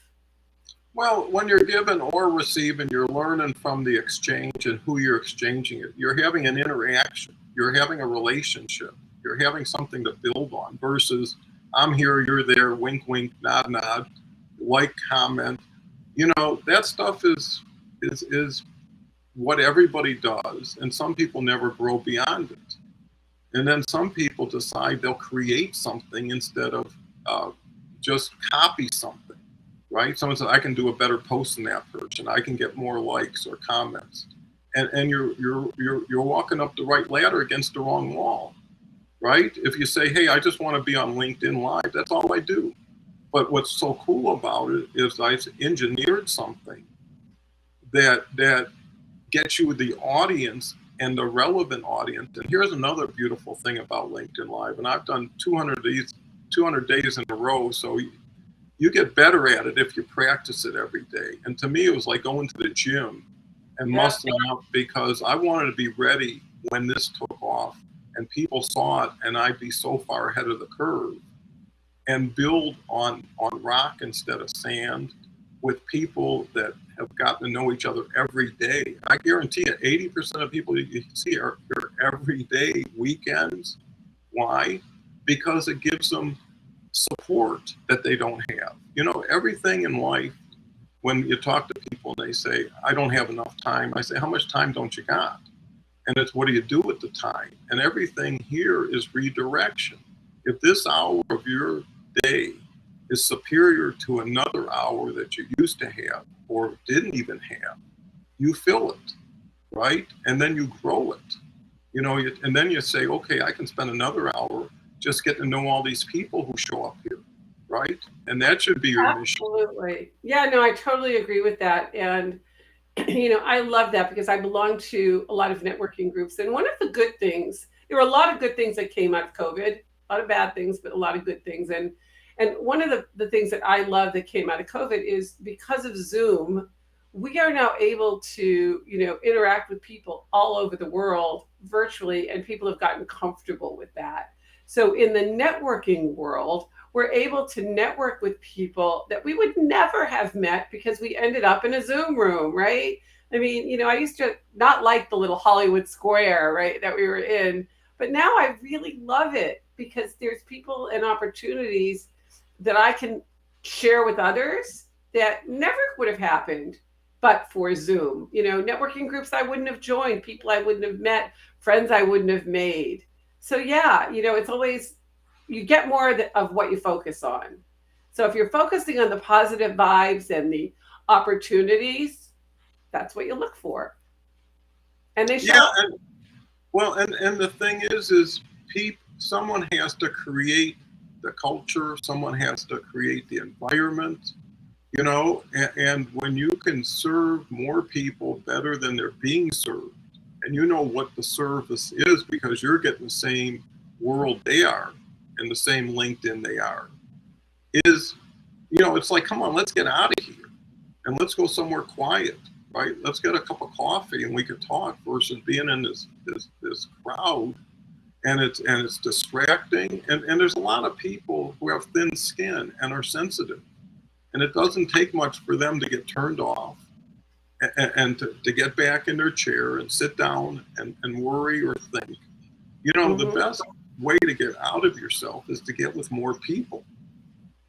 Well, when you're giving or receiving, you're learning from the exchange and who you're exchanging it. You're having an interaction. You're having a relationship. You're having something to build on versus I'm here, you're there, wink, wink, nod, nod, like, comment. That stuff is what everybody does, and some people never grow beyond it. And then some people decide they'll create something instead of just copy something, right? Someone said, I can do a better post than that person. I can get more likes or comments. And you're walking up the right ladder against the wrong wall, right? If you say, hey, I just want to be on LinkedIn Live, that's all I do. But what's so cool about it is I've engineered something that gets you the audience and the relevant audience. And here's another beautiful thing about LinkedIn Live. And I've done 200 days in a row. So you get better at it if you practice it every day. And to me, it was like going to the gym and muscling up because I wanted to be ready when this took off and people saw it and I'd be so far ahead of the curve and build on rock instead of sand with people that have gotten to know each other every day. I guarantee you, 80% of people you see are everyday weekends. Why? Because it gives them support that they don't have. Everything in life, when you talk to people and they say, I don't have enough time, I say, how much time don't you got? And it's what do you do with the time? And everything here is redirection. If this hour of your day is superior to another hour that you used to have or didn't even have, you fill it, right? And then you grow it. And then you say, okay, I can spend another hour just getting to know all these people who show up here, right? And that should be your mission. Absolutely. Yeah, no, I totally agree with that. And I love that because I belong to a lot of networking groups. And one of the good things, there were a lot of good things that came out of COVID, a lot of bad things, but a lot of good things. And one of the things that I love that came out of COVID is because of Zoom, we are now able to, interact with people all over the world virtually, and people have gotten comfortable with that. So in the networking world, we're able to network with people that we would never have met because we ended up in a Zoom room, right? I mean, I used to not like the little Hollywood square, right, that we were in, but now I really love it because there's people and opportunities that I can share with others that never would have happened but for Zoom. Networking groups I wouldn't have joined, people I wouldn't have met, friends I wouldn't have made. So yeah, it's always, you get more of what you focus on. So if you're focusing on the positive vibes and the opportunities, that's what you look for. And they show Yeah, up. and the thing is someone has to create the culture, someone has to create the environment, and when you can serve more people better than they're being served, and you know what the service is because you're getting the same world they are and the same LinkedIn they are, it's like, come on, let's get out of here and let's go somewhere quiet, right? Let's get a cup of coffee and we can talk versus being in this crowd, and it's distracting, and there's a lot of people who have thin skin and are sensitive, and it doesn't take much for them to get turned off and to get back in their chair and sit down and worry or think. The best way to get out of yourself is to get with more people,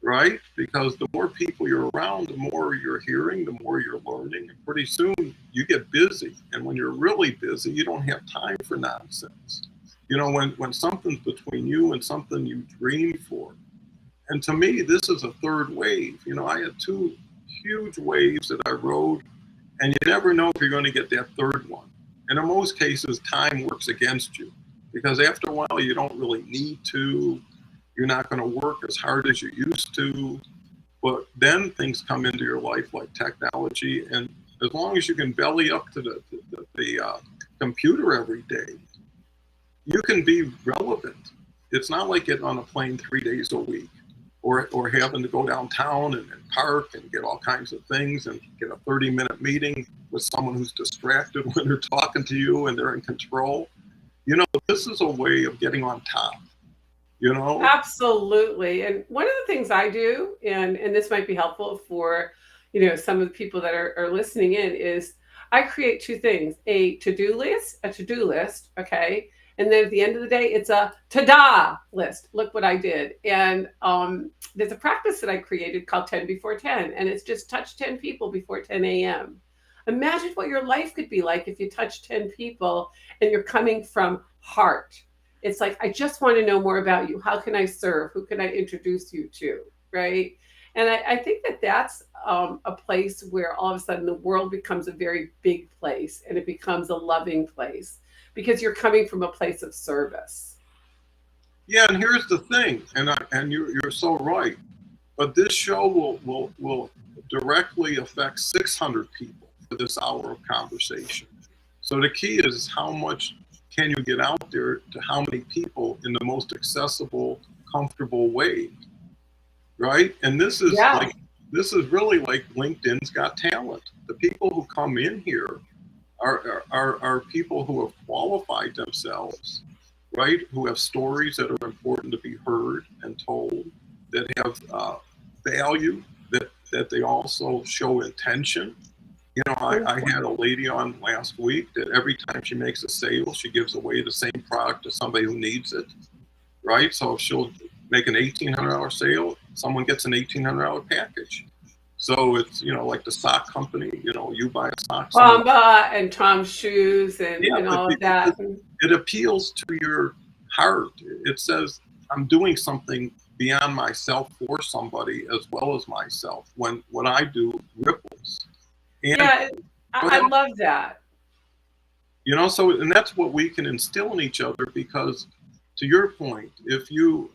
right? Because the more people you're around, the more you're hearing, the more you're learning, and pretty soon you get busy. And when you're really busy, you don't have time for nonsense. When something's between you and something you dream for. And to me, this is a third wave. I had two huge waves that I rode, and you never know if you're going to get that third one. And in most cases, time works against you because after a while, you don't really need to. You're not going to work as hard as you used to. But then things come into your life like technology. And as long as you can belly up to the computer every day, you can be relevant. It's not like getting on a plane 3 days a week or having to go downtown and park and get all kinds of things and get a 30-minute meeting with someone who's distracted when they're talking to you and they're in control. This is a way of getting on top. Absolutely. And one of the things I do, and this might be helpful for, some of the people that are listening in, is I create two things: a to-do list, okay? And then at the end of the day, it's a ta-da list. Look what I did. And there's a practice that I created called 10 before 10, and it's just touch 10 people before 10 a.m. Imagine what your life could be like if you touch 10 people and you're coming from heart. It's like, I just want to know more about you. How can I serve? Who can I introduce you to? Right. And I think that that's a place where all of a sudden the world becomes a very big place, and it becomes a loving place because you're coming from a place of service. Yeah, and here's the thing, and you're so right. But this show will directly affect 600 people for this hour of conversation. So the key is how much can you get out there to how many people in the most accessible, comfortable way, right? And this is really like LinkedIn's Got Talent. The people who come in here are people who have qualified themselves, right? Who have stories that are important to be heard and told, that have value, that they also show intention. I had a lady on last week that every time she makes a sale, she gives away the same product to somebody who needs it, right? So if she'll make an $1,800 sale, someone gets an $1,800 package. So it's, like the sock company, you buy a sock. Bomba and Tom's shoes and all of that. It appeals to your heart. It says, I'm doing something beyond myself for somebody as well as myself when what I do ripples. And, I love that. And that's what we can instill in each other because, to your point, if you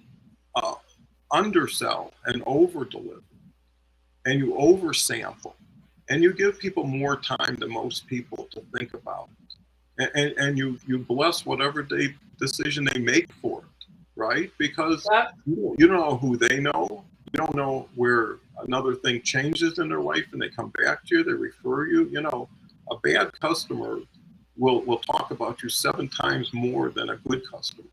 undersell and over deliver, and you oversample, and you give people more time than most people to think about it. And you bless whatever decision they make for it, right? Because Yep. you don't know who they know. You don't know where another thing changes in their life and they come back to you, they refer you. You know, a bad customer will talk about you 7 times more than a good customer.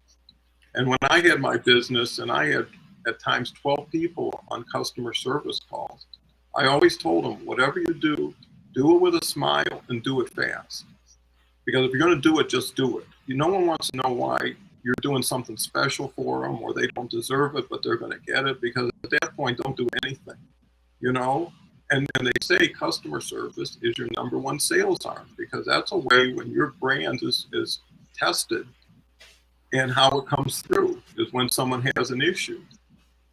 And when I had my business and I had at times 12 people on customer service calls, I always told them, whatever you do it with a smile and do it fast. Because if you're going to do it, just do it. No one wants to know why you're doing something special for them or they don't deserve it, but they're going to get it. Because at that point, don't do anything, you know? And they say customer service is your number one sales arm, because that's a way when your brand is tested and how it comes through is when someone has an issue,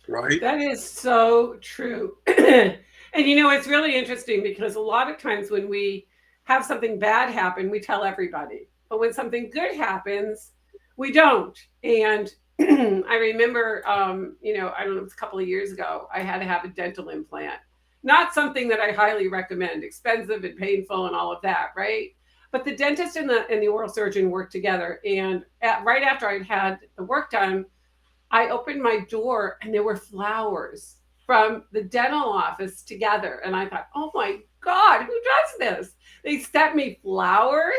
right? That is so true. And you know, it's really interesting because a lot of times when we have something bad happen, we tell everybody. But when something good happens, we don't. And I remember, you know, I don't know, it was a couple of years ago, I had to have a dental implant. Not something that I highly recommend, expensive and painful and all of that, right? But the dentist and the oral surgeon worked together. And right after I'd had the work done, I opened my door and there were flowers from the dental office together. And I thought, oh my God, who does this? They sent me flowers.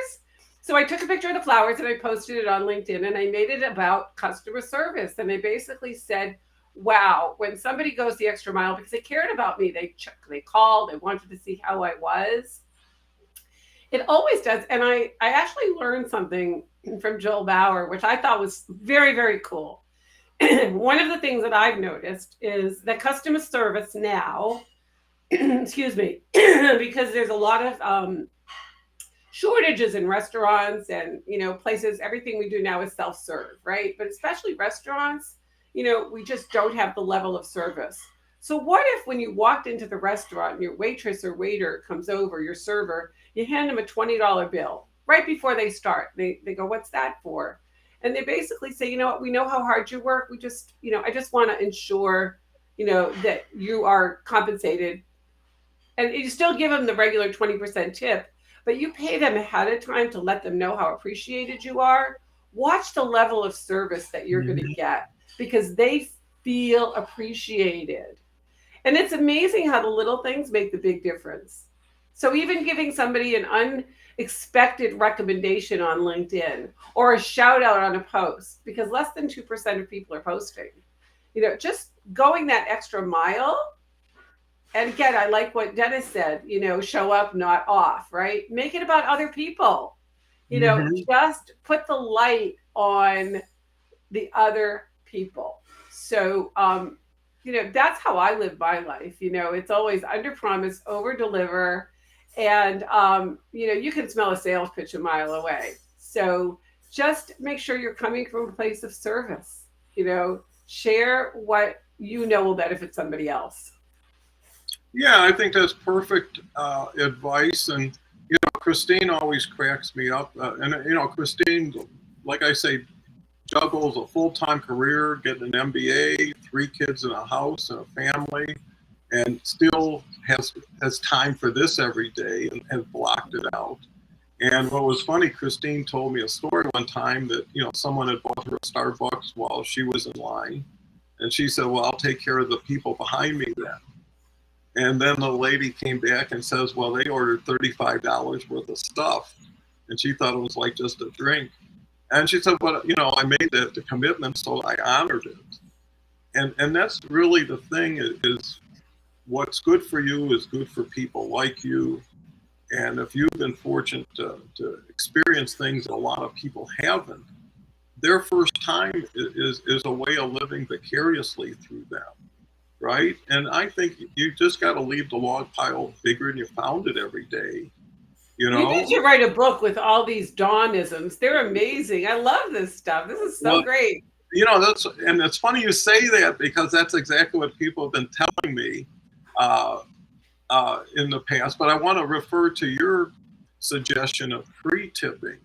So I took a picture of the flowers and I posted it on LinkedIn and I made it about customer service. And they basically said, wow, when somebody goes the extra mile because they cared about me, they called, they wanted to see how I was. It always does. And I actually learned something from Joel Bauer, which I thought was very, very cool. One of the things that I've noticed is that customer service now, excuse me, because there's a lot of shortages in restaurants and, you know, places, everything we do now is self-serve, right? But especially restaurants, you know, we just don't have the level of service. So what if when you walked into the restaurant and your waitress or waiter comes over, your server, you hand them a $20 bill right before they start. They go, what's that for? And they basically say, you know what, we know how hard you work. We just, you know, I just want to ensure, you know, that you are compensated. And you still give them the regular 20% tip, but you pay them ahead of time to let them know how appreciated you are. Watch the level of service that you're going to get because they feel appreciated. And it's amazing how the little things make the big difference. So even giving somebody an unexpected recommendation on LinkedIn or a shout out on a post, because less than 2% of people are posting, you know, just going that extra mile. And again, I like what Dennis said, you know, show up, not off, right? Make it about other people, you know, just put the light on the other people. So, you know, that's how I live my life. You know, it's always under promise, over deliver. And, you know, you can smell a sales pitch a mile away. So just make sure you're coming from a place of service, you know, share what you know will benefit somebody else. Yeah, I think that's perfect advice. And, you know, Christine always cracks me up. And, you know, Christine, like I say, juggles a full-time career, getting an MBA, 3 kids in a house and a family, and still has time for this every day and blocked it out. And what was funny, Christine told me a story one time that, you know, someone had bought her a Starbucks while she was in line. And she said, well, I'll take care of the people behind me then. And then the lady came back and says, well, they ordered $35 worth of stuff. And she thought it was like just a drink. And she said, but, you know, I made the commitment, so I honored it. And that's really the thing is what's good for you is good for people like you. And if you've been fortunate to experience things that a lot of people haven't, their first time is a way of living vicariously through them, right? And I think you just got to leave the log pile bigger than you found it every day. You know, you need to write a book with all these Dawnisms. They're amazing. I love this stuff. This is so great. You know, and it's funny you say that because that's exactly what people have been telling me in the past. But I want to refer to your suggestion of pre-tipping.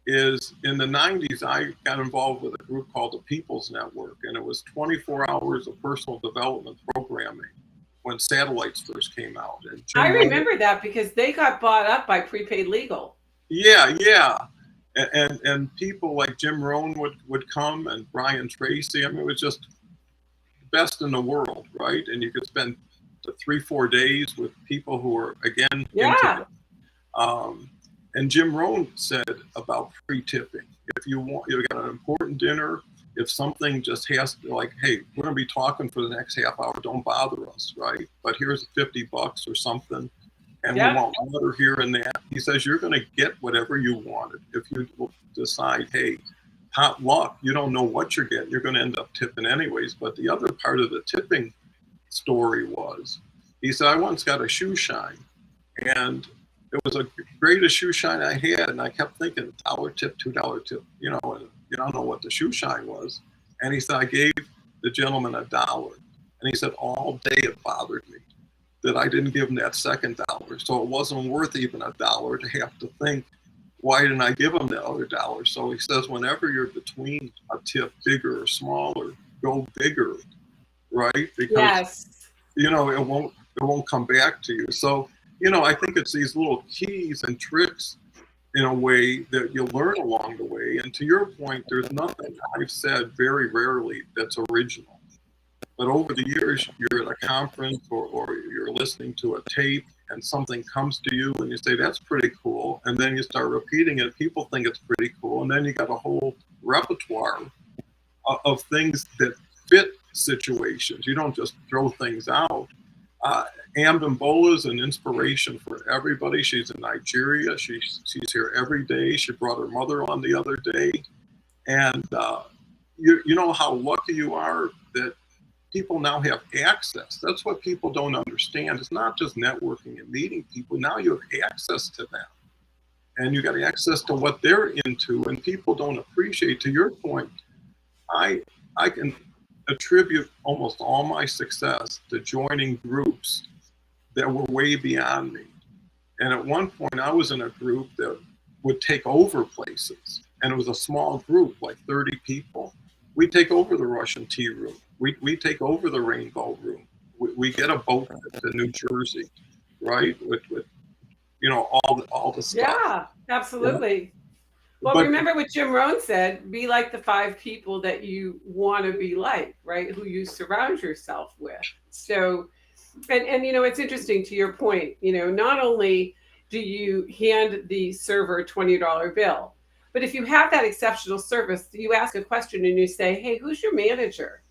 is in the 90s, I got involved with a group called the People's Network, and it was 24 hours of personal development programming when satellites first came out. And I Jim Rohn, remember that because they got bought up by prepaid legal. yeah, yeah. And people like Jim Rohn would come, and Brian Tracy. I mean, it was just the best in the world, right? And you could spend 3-4 days with people who are, again, into Yeah. it. And Jim Rohn said about pre-tipping. If you want, you got an important dinner, if something just has to, like, hey, we're going to be talking for the next half hour, don't bother us, right? But here's $50 or something, and we want water here and that. He says you're going to get whatever you wanted. If you decide, hey, hot luck, you don't know what you're getting, you're going to end up tipping anyways. But the other part of the tipping story was, he said, I once got a shoe shine, and it was the greatest shoe shine I had, and I kept thinking, $1 tip, $2 tip, you know, and you don't know what the shoe shine was. And he said, I gave the gentleman $1. And he said, all day it bothered me that I didn't give him that second $1. So it wasn't worth even $1 to have to think, why didn't I give him that other $1? So he says, whenever you're between a tip, bigger or smaller, go bigger, right? Because, you know, it won't come back to you. So, you know, I think it's these little keys and tricks in a way that you learn along the way. And to your point, there's nothing I've said very rarely that's original. But over the years, you're at a conference or you're listening to a tape and something comes to you and you say, that's pretty cool. And then you start repeating it. People think it's pretty cool. And then you got a whole repertoire of things that fit situations. You don't just throw things out. Amdon is an inspiration for everybody. She's in Nigeria. She's here every day. She brought her mother on the other day. And you know how lucky you are that people now have access. That's what people don't understand. It's not just networking and meeting people. Now you have access to them. And you got access to what they're into, and people don't appreciate. To your point, I can attribute almost all my success to joining groups that were way beyond me. And at one point, I was in a group that would take over places. And it was a small group, like 30 people. We take over the Russian tea room. We take over the Rainbow Room. We get a boat to New Jersey, right? With you know, all the stuff. Yeah, absolutely. Well, remember what Jim Rohn said, be like the 5 people that you want to be like, right? Who you surround yourself with. So, and you know, it's interesting to your point, you know, not only do you hand the server a $20 bill, but if you have that exceptional service, you ask a question and you say, hey, who's your manager?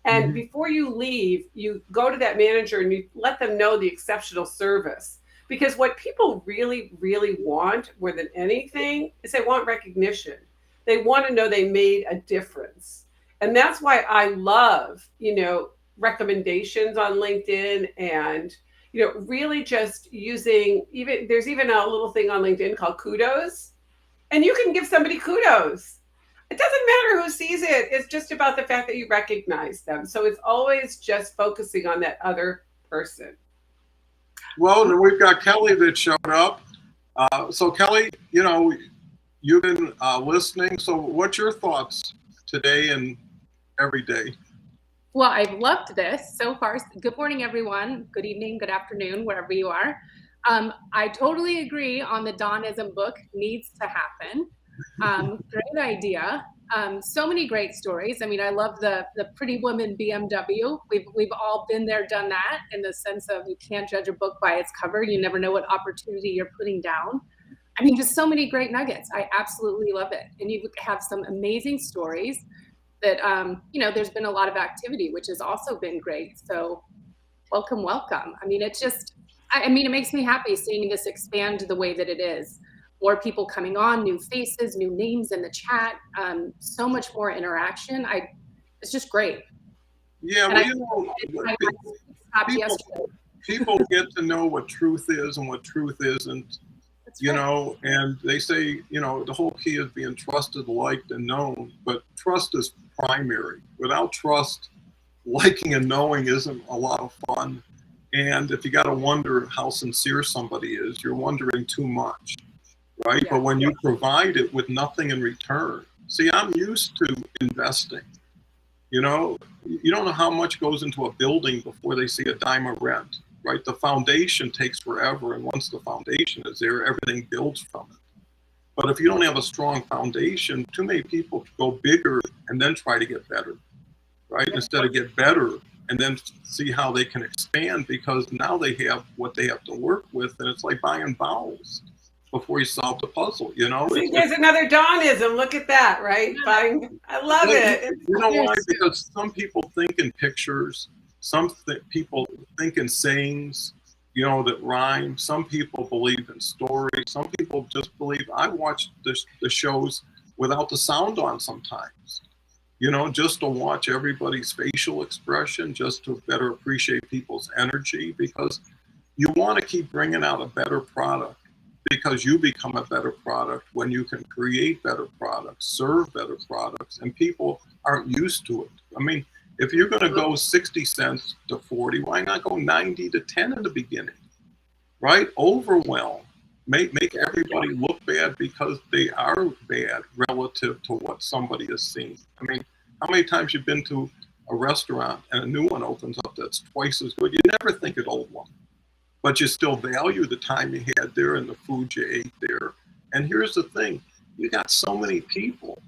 And before you leave, you go to that manager and you let them know the exceptional service. Because what people really, really want more than anything is they want recognition. They want to know they made a difference. And that's why I love, you know, recommendations on LinkedIn and, you know, really just using there's even a little thing on LinkedIn called kudos. And you can give somebody kudos. It doesn't matter who sees it. It's just about the fact that you recognize them. So it's always just focusing on that other person. Well, we've got Kelly that showed up. So Kelly, you know, you've been listening. So what's your thoughts today and every day? Well, I've loved this so far. Good morning, everyone. Good evening, good afternoon, wherever you are. I totally agree on the Danism book needs to happen. Great idea. So many great stories. I mean, I love the pretty woman BMW. We've all been there, done that, in the sense of you can't judge a book by its cover. You never know what opportunity you're putting down. I mean, just so many great nuggets. I absolutely love it. And you have some amazing stories that, you know, there's been a lot of activity, which has also been great. So welcome, welcome. I mean, it's just, I mean, it makes me happy seeing this expand the way that it is. More people coming on, new faces, new names in the chat, so much more interaction. It's just great. Yeah, well, you know, people get to know what truth is and what truth isn't. That's you right. know, and they say, you know, the whole key is being trusted, liked, and known. But trust is primary. Without trust, liking and knowing isn't a lot of fun. And if you got to wonder how sincere somebody is, you're wondering too much. right? Yeah. But when you provide it with nothing in return, see, I'm used to investing. You know, you don't know how much goes into a building before they see a dime of rent, right? The foundation takes forever, and once the foundation is there, everything builds from it. But if you don't have a strong foundation, too many people go bigger and then try to get better, right? Instead of get better and then see how they can expand, because now they have what they have to work with, and it's like buying vowels before you solve the puzzle, you know? See, there's another Dawism. Look at that, right? I love it. You know why? Because some people think in pictures, people think in sayings, you know, that rhyme. Some people believe in stories. Some people just believe. I watch the shows without the sound on sometimes, you know, just to watch everybody's facial expression, just to better appreciate people's energy, because you want to keep bringing out a better product, because you become a better product when you can create better products, serve better products, and people aren't used to it. I mean, if you're going to go 60 cents to 40, why not go 90 to 10 in the beginning, right? Overwhelm. Make everybody look bad because they are bad relative to what somebody has seen. I mean, how many times you've been to a restaurant and a new one opens up that's twice as good? You never think an old one, but you still value the time you had there and the food you ate there. And here's the thing, you got so many people.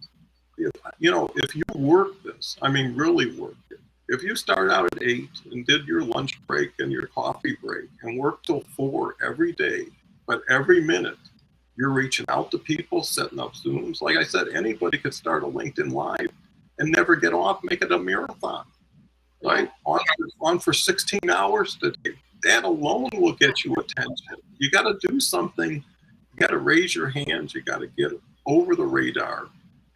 You know, if you work this, I mean, really work it. If you start out at 8 and did your lunch break and your coffee break and work till 4 every day, but every minute you're reaching out to people, setting up Zooms. Like I said, anybody could start a LinkedIn Live and never get off, make it a marathon, right? On for 16 hours today. That alone will get you attention. You got to do something. You got to raise your hands. You got to get over the radar,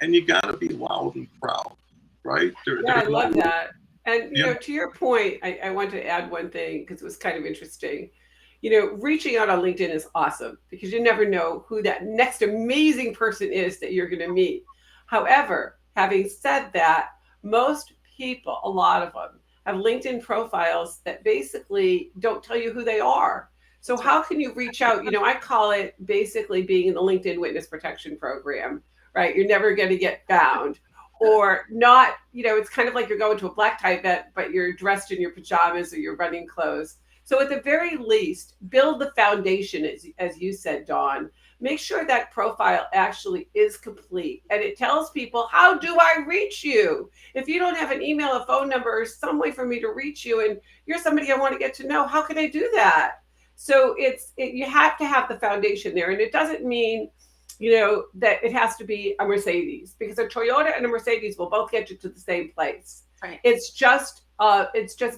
and you got to be loud and proud, right? I love that. And you know, to your point, I want to add one thing because it was kind of interesting. You know, reaching out on LinkedIn is awesome because you never know who that next amazing person is that you're going to meet. However, having said that, most people, a lot of them, have LinkedIn profiles that basically don't tell you who they are. So how can you reach out? You know, I call it basically being in the LinkedIn Witness Protection Program, right? You're never going to get found or not. You know, it's kind of like you're going to a black tie event, but you're dressed in your pajamas or your running clothes. So at the very least, build the foundation, as you said, Dawn. Make sure that profile actually is complete and it tells people, how do I reach you? If you don't have an email, a phone number, or some way for me to reach you, and you're somebody I want to get to know, how can I do that? So you have to have the foundation there. And it doesn't mean, you know, that it has to be a Mercedes, because a Toyota and a Mercedes will both get you to the same place. Right. It's just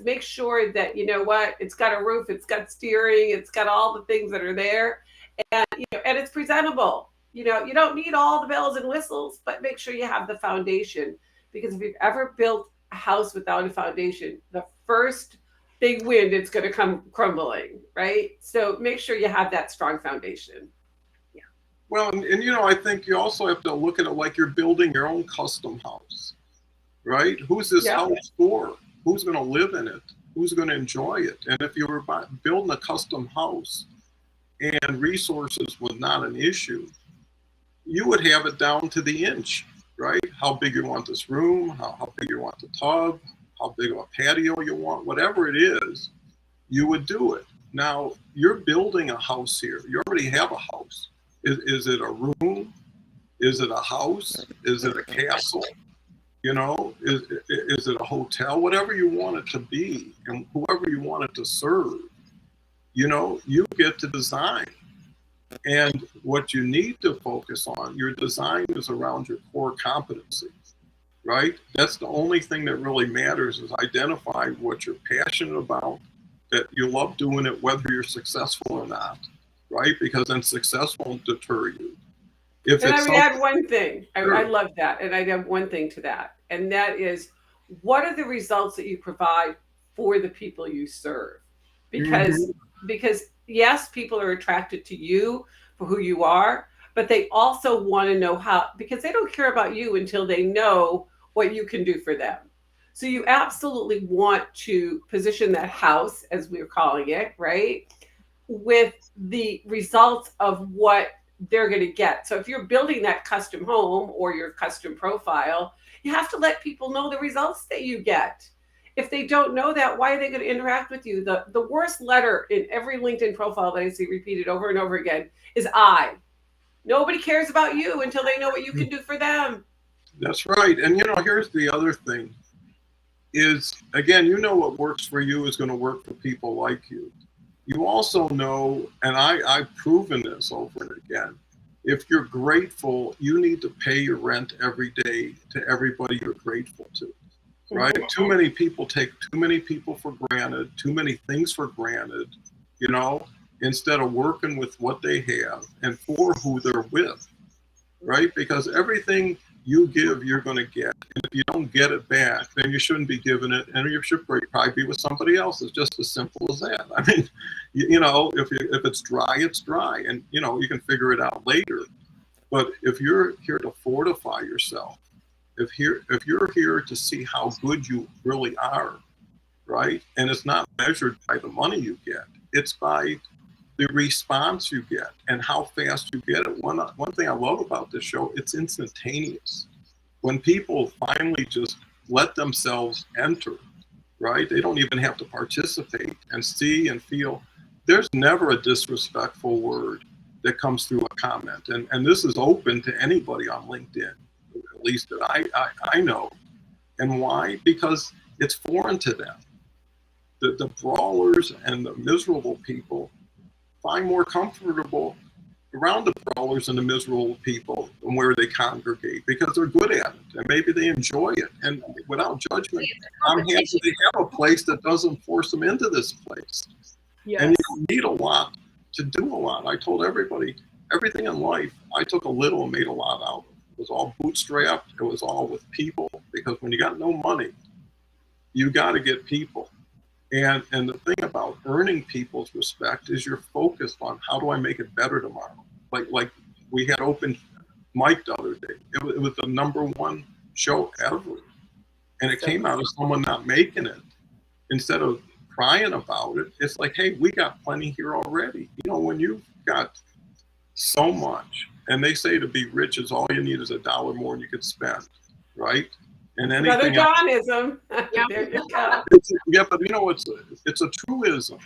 make sure that, you know what, it's got a roof, it's got steering, it's got all the things that are there. And, you know, and it's presentable. You know, you don't need all the bells and whistles, but make sure you have the foundation, because if you've ever built a house without a foundation, the first big wind, it's going to come crumbling, right? So make sure you have that strong foundation. Yeah. Well, and you know, I think you also have to look at it like you're building your own custom house, right? Who's this house for? Who's going to live in it? Who's going to enjoy it? And if you were building a custom house and resources was not an issue, you would have it down to the inch, right? How big you want this room, how big you want the tub, how big of a patio you want, whatever it is, you would do it. Now, you're building a house here. You already have a house. Is it a room? Is it a house? Is it a castle? You know, is it a hotel? Whatever you want it to be, and whoever you want it to serve, you know, you get to design. And what you need to focus on, your design is around your core competencies, right? That's the only thing that really matters, is identify what you're passionate about, that you love doing it, whether you're successful or not, right? Because then success won't deter you. And I would add one thing. Sure. I love that. And I'd add one thing to that. And that is, what are the results that you provide for the people you serve? Because yes, people are attracted to you for who you are, but they also want to know how, because they don't care about you until they know what you can do for them. So you absolutely want to position that house, as we're calling it, right, with the results of what they're going to get. So if you're building that custom home or your custom profile, you have to let people know the results that you get. If they don't know that, why are they going to interact with you? The worst letter in every LinkedIn profile that I see repeated over and over again is I. Nobody cares about you until they know what you can do for them. That's right. And here's the other thing is, again, what works for you is going to work for people like you. You also know, and I've proven this over and again, if you're grateful, you need to pay your rent every day to everybody you're grateful to, right? Mm-hmm. Too many people take too many people for granted, too many things for granted, instead of working with what they have and for who they're with, right? Because everything you give, you're going to get. And if you don't get it back, then you shouldn't be giving it, and you should probably be with somebody else. It's just as simple as that. I mean, if it's dry, it's dry, and you can figure it out later. But if you're here to fortify yourself, if you're here to see how good you really are, right? And it's not measured by the money you get; it's by the response you get and how fast you get it. One thing I love about this show, it's instantaneous. When people finally just let themselves enter, right? They don't even have to participate and see and feel. There's never a disrespectful word that comes through a comment. And this is open to anybody on LinkedIn, at least that I know. And why? Because it's foreign to them. The brawlers and the miserable people find more comfortable around the brawlers and the miserable people and where they congregate because they're good at it and maybe they enjoy it. And without judgment, I'm happy they have a place that doesn't force them into this place. Yes. And you don't need a lot to do a lot. I told everybody, everything in life, I took a little and made a lot out of it. It was all bootstrapped. It was all with people, because when you got no money, you got to get people. And the thing about earning people's respect is you're focused on how do I make it better tomorrow? Like we had open mic the other day. It was the #1 show ever. And it came out of someone not making it. Instead of crying about it, it's like, hey, we got plenty here already. When you've got so much, and they say to be rich is all you need is $1 more than you could spend, right? And anything Another Johnism. There you go. Yeah, but it's a truism.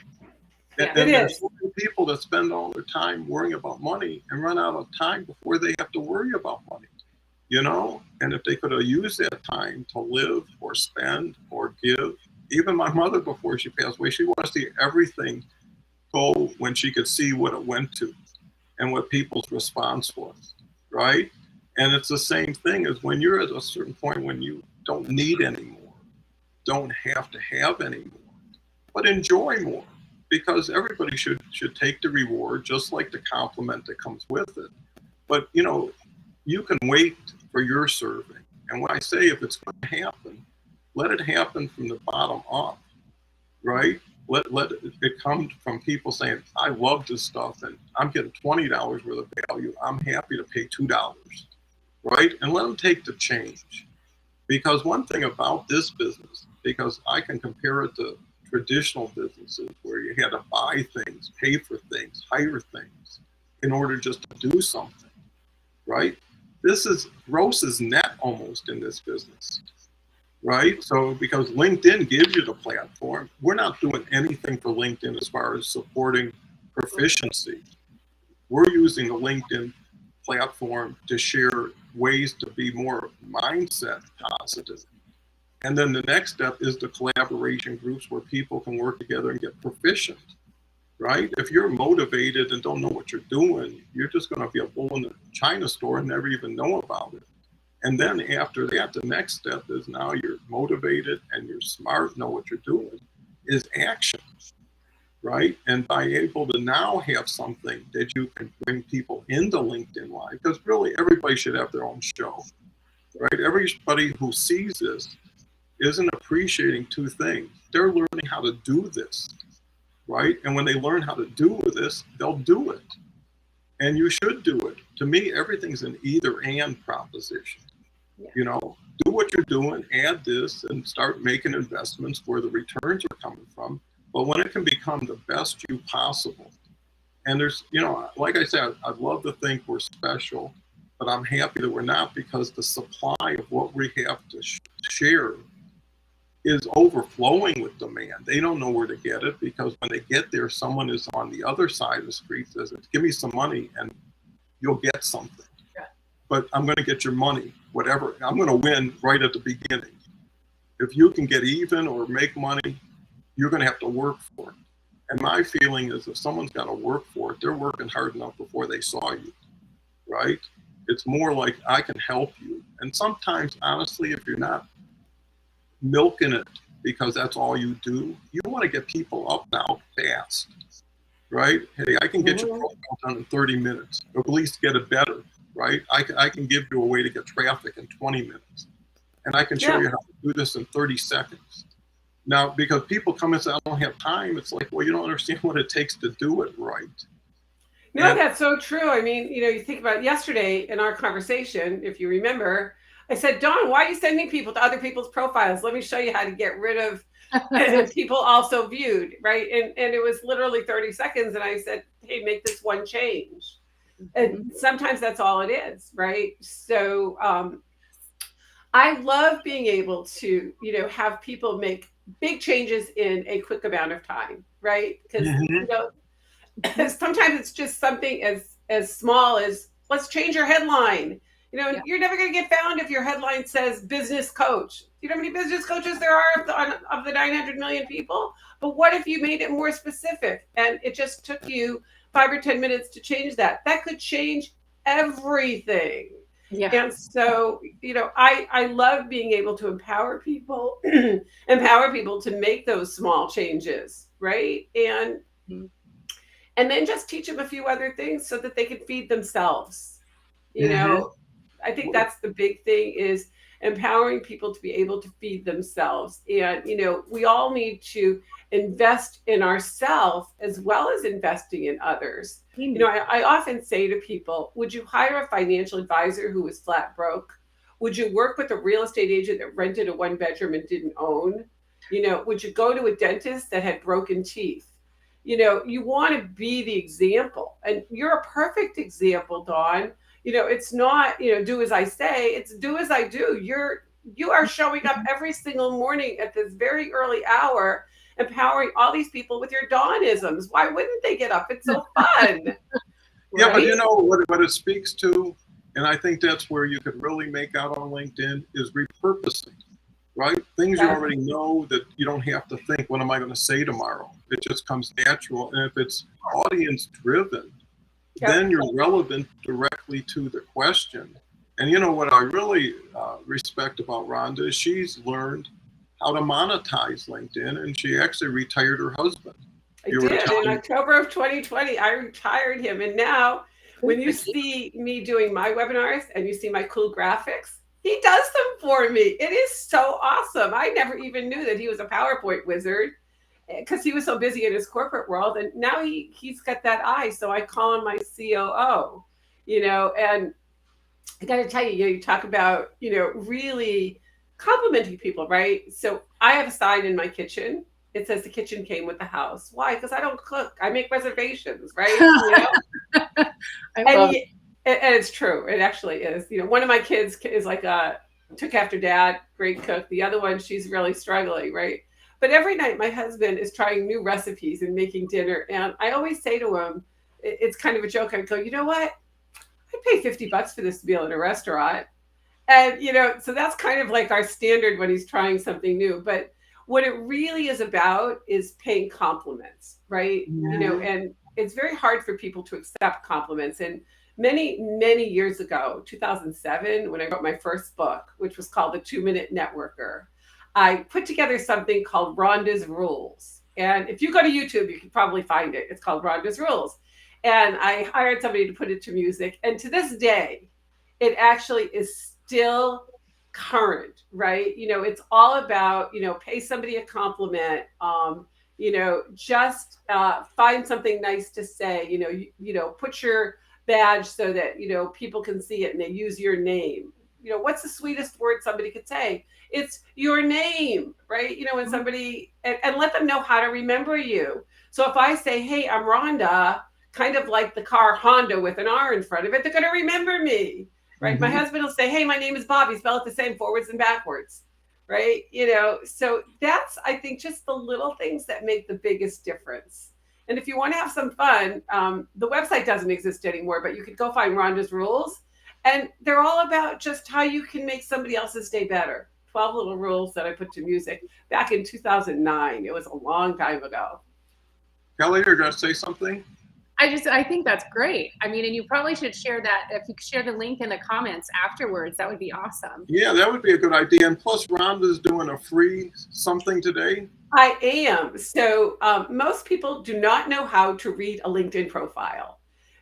And there's so many people that spend all their time worrying about money and run out of time before they have to worry about money. And if they could have used that time to live or spend or give, even my mother before she passed away, she wanted to see everything go when she could see what it went to and what people's response was, right? And it's the same thing as when you're at a certain point when you don't need anymore, don't have to have anymore, but enjoy more, because everybody should take the reward, just like the compliment that comes with it. But, you can wait for your serving. And when I say if it's going to happen, let it happen from the bottom up, right? Let it come from people saying, I love this stuff and I'm getting $20 worth of value. I'm happy to pay $2. Right? And let them take the change. Because one thing about this business, because I can compare it to traditional businesses where you had to buy things, pay for things, hire things in order just to do something, right? This is gross as net almost in this business, right? So because LinkedIn gives you the platform, we're not doing anything for LinkedIn as far as supporting proficiency. We're using the LinkedIn platform to share ways to be more mindset positive. And then the next step is the collaboration groups where people can work together and get proficient, right? If you're motivated and don't know what you're doing, you're just going to be a bull in the china store and never even know about it. And then after that, the next step is now you're motivated and you're smart, know what you're doing, is action. Right? And by able to now have something that you can bring people into LinkedIn Live, because really everybody should have their own show, right? Everybody who sees this isn't appreciating two things. They're learning how to do this, right? And when they learn how to do this, they'll do it. And you should do it. To me, everything's an either and proposition. Yeah. Do what you're doing, add this, and start making investments where the returns are coming from. But when it can become the best you possible And there's, like I said, I'd love to think we're special, but I'm happy that we're not, because the supply of what we have to share is overflowing with demand. They don't know where to get it, because when they get there, someone is on the other side of the street says, give me some money and you'll get something. Yeah. But I'm going to get your money, whatever. I'm going to win right at the beginning. If you can get even or make money, you're going to have to work for it. And my feeling is, if someone's got to work for it, they're working hard enough before they saw you, right? It's more like, I can help you. And sometimes, honestly, if you're not milking it because that's all you do, you want to get people up now fast, right? Hey, I can get your profile done in 30 minutes, or at least get it better, right? I can give you a way to get traffic in 20 minutes. And I can show you how to do this in 30 seconds. Now, because people come and say, I don't have time, it's like, well, you don't understand what it takes to do it right. No, that's so true. I mean, you think about yesterday in our conversation, if you remember, I said, Dawn, why are you sending people to other people's profiles? Let me show you how to get rid of people also viewed, right? And it was literally 30 seconds. And I said, hey, make this one change. And sometimes that's all it is, right? So I love being able to, have people make big changes in a quick amount of time, right? Because, sometimes it's just something as small as, let's change your headline. You're never going to get found if your headline says business coach. You know how many business coaches there are of the 900 million people? But what if you made it more specific and it just took you 5 or 10 minutes to change that? That could change everything. Yeah. And so, I love being able to empower people to make those small changes, right? And then just teach them a few other things so that they can feed themselves. I think that's the big thing, is empowering people to be able to feed themselves. And, we all need to invest in ourselves as well as investing in others. I often say to people, would you hire a financial advisor who was flat broke? Would you work with a real estate agent that rented a 1-bedroom and didn't own? Would you go to a dentist that had broken teeth? You want to be the example, and you're a perfect example, Dawn. It's not, do as I say, it's do as I do. You are showing up every single morning at this very early hour, empowering all these people with your Dawnisms. Why wouldn't they get up? It's so fun. Yeah, right? But what it speaks to, and I think that's where you could really make out on LinkedIn, is repurposing, right? Things you already know that you don't have to think, what am I going to say tomorrow? It just comes natural. And if it's audience driven, then you're relevant directly to the question. And what I really respect about Rhonda is she's learned how to monetize LinkedIn, and she actually retired her husband. I did. In October of 2020, I retired him. And now when you see me doing my webinars and you see my cool graphics, he does them for me. It is so awesome. I never even knew that he was a PowerPoint wizard, because he was so busy in his corporate world. And now he's got that eye. So I call him my COO, and I got to tell you, you talk about, really complimenting people, right? So I have a sign in my kitchen. It says the kitchen came with the house. Why? Because I don't cook. I make reservations, right? And it's true. It actually is. One of my kids is like took after dad, great cook. The other one, she's really struggling, right? But every night my husband is trying new recipes and making dinner. And I always say to him, it's kind of a joke. I go, you know what? I'd pay $50 for this meal at a restaurant. And, so that's kind of like our standard when he's trying something new. But what it really is about is paying compliments, right? And it's very hard for people to accept compliments. And many, many years ago, 2007, when I wrote my first book, which was called The 2-Minute Networker, I put together something called Rhonda's Rules. And if you go to YouTube, you can probably find it. It's called Rhonda's Rules. And I hired somebody to put it to music. And to this day, it actually is still current, right? It's all about, pay somebody a compliment, just find something nice to say, put your badge so that, people can see it and they use your name. What's the sweetest word somebody could say? It's your name, right? When somebody, and let them know how to remember you. So if I say, hey, I'm Rhonda, kind of like the car Honda with an R in front of it. They're going to remember me, right? My husband will say, hey, my name is Bobby, spell it the same forwards and backwards, right? So that's, I think, just the little things that make the biggest difference. And if you want to have some fun, the website doesn't exist anymore, but you could go find Rhonda's rules. And they're all about just how you can make somebody else's day better. 12 little rules that I put to music back in 2009. It was a long time ago. Kelly, you're going to say something? I think that's great. I mean, and you probably should share that. If you could share the link in the comments afterwards, that would be awesome. Yeah, that would be a good idea. And plus, Rhonda's doing a free something today. I am. So most people do not know how to read a LinkedIn profile.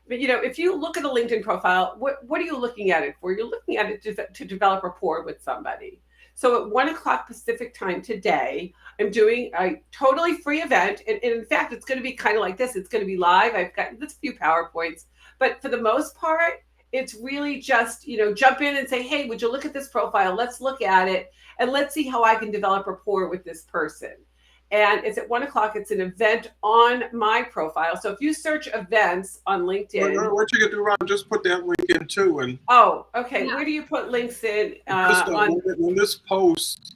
But, if you look at a LinkedIn profile, what are you looking at it for? You're looking at it to develop rapport with somebody. So at 1:00 Pacific time today, I'm doing a totally free event. And in fact, it's going to be kind of like this. It's going to be live. I've got this few PowerPoints. But for the most part, it's really just, jump in and say, hey, would you look at this profile? Let's look at it. And let's see how I can develop rapport with this person. And it's at 1:00. It's an event on my profile. So if you search events on LinkedIn. What you can do, Ron, just put that link in too. And oh, okay. Yeah. Where do you put links in? When this post.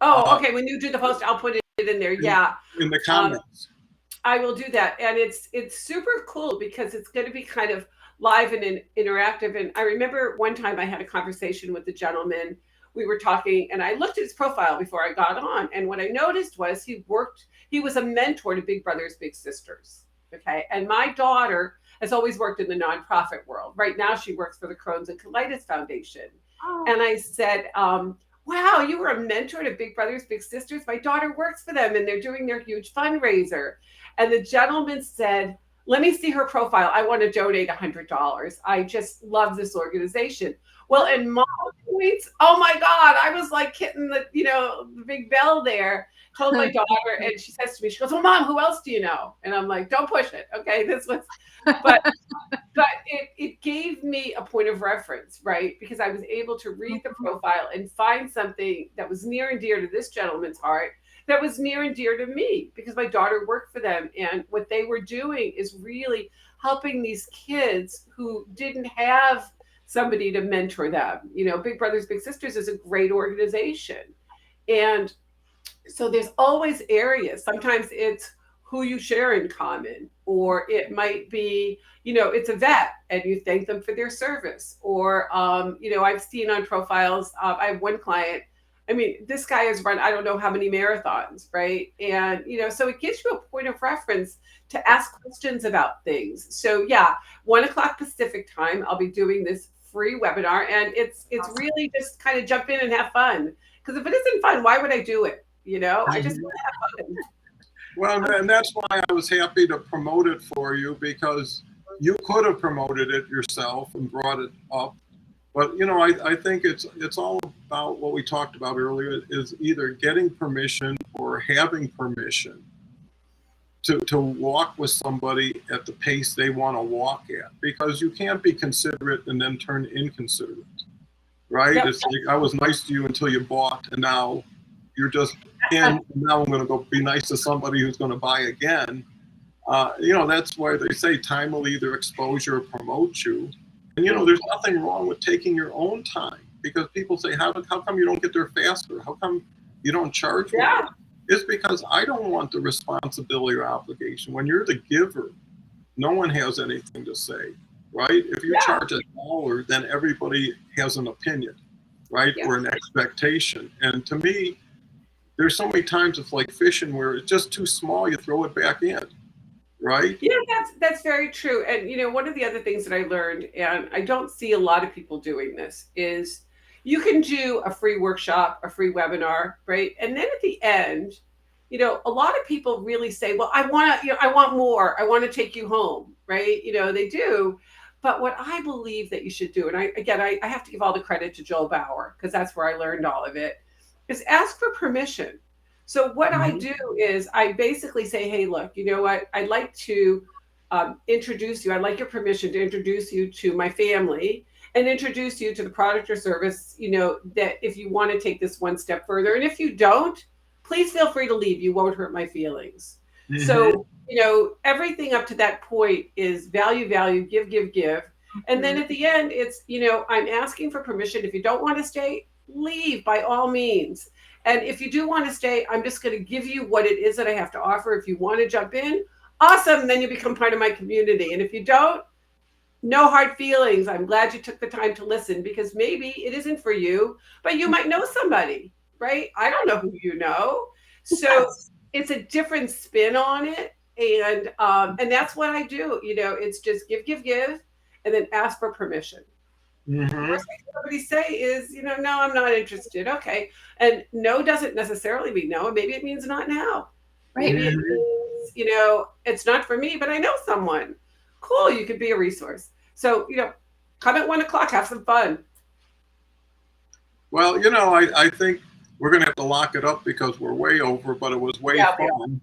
Oh, okay. When you do the post, I'll put it in there. Yeah. In the comments. I will do that. And it's super cool because it's going to be kind of live and interactive. And I remember one time I had a conversation with a gentleman. We were talking and I looked at his profile before I got on. And what I noticed was he was a mentor to Big Brothers Big Sisters. Okay. And my daughter has always worked in the nonprofit world. Right now she works for the Crohn's and Colitis Foundation. Oh. And I said, wow, you were a mentor to Big Brothers Big Sisters. My daughter works for them and they're doing their huge fundraiser. And the gentleman said, let me see her profile. I want to donate $100. I just love this organization. Well, and Mom tweets, oh my God, I was like hitting the big bell there. Told my daughter, and she says to me, she goes, well, Mom, who else do you know? And I'm like, don't push it. Okay, but it gave me a point of reference, right? Because I was able to read the profile and find something that was near and dear to this gentleman's heart, that was near and dear to me, because my daughter worked for them. And what they were doing is really helping these kids who didn't have somebody to mentor them. Big Brothers Big Sisters is a great organization. And so there's always areas. Sometimes it's who you share in common, or it might be, it's a vet and you thank them for their service. Or, I've seen on profiles, I have one client, this guy has run, I don't know how many marathons, right? And, so it gives you a point of reference to ask questions about things. So yeah, 1:00 Pacific time, I'll be doing this free webinar, and it's awesome. Really just kind of jump in and have fun. Because if it isn't fun, why would I do it? I just want to have fun. Well, and that's why I was happy to promote it for you, because you could have promoted it yourself and brought it up. But, I think it's all about what we talked about earlier, is either getting permission or having permission to walk with somebody at the pace they want to walk at, because you can't be considerate and then turn inconsiderate, right? Yep. It's like, I was nice to you until you bought, and now you're just in, and now I'm going to go be nice to somebody who's going to buy again. That's why they say time will either expose you or promote you. And, there's nothing wrong with taking your own time, because people say, how come you don't get there faster? How come you don't charge more? Yeah. It's because I don't want the responsibility or obligation. When you're the giver, no one has anything to say, right? If you charge $1, then everybody has an opinion, right? Yeah. Or an expectation. And to me, there's so many times it's like fishing where it's just too small, you throw it back in, right? Yeah, that's very true. And, one of the other things that I learned, and I don't see a lot of people doing this, is you can do a free workshop, a free webinar, right? And then at the end, a lot of people really say, well, I want more. I want to take you home, right? They do. But what I believe that you should do, and I have to give all the credit to Joel Bauer, because that's where I learned all of it, is ask for permission. So what I do is I basically say, hey, look, you know what? I'd like to introduce you. I'd like your permission to introduce you to my family and introduce you to the product or service, that if you want to take this one step further. And if you don't, please feel free to leave. You won't hurt my feelings. Mm-hmm. So, everything up to that point is value, give. And then at the end, it's, I'm asking for permission. If you don't want to stay, leave by all means. And if you do want to stay, I'm just going to give you what it is that I have to offer. If you want to jump in, awesome. Then you become part of my community. And if you don't, no hard feelings. I'm glad you took the time to listen, because maybe it isn't for you, but you might know somebody, right? I don't know who you know. So it's a different spin on it. And that's what I do. It's just give, and then ask for permission. Mm-hmm. Worst thing somebody say is, no, I'm not interested. Okay. And no doesn't necessarily mean no. Maybe it means not now. Right. Maybe it means, it's not for me, but I know someone. Cool. You could be a resource. So, come at 1:00, have some fun. Well, I think we're going to have to lock it up because we're way over, but it was way fun.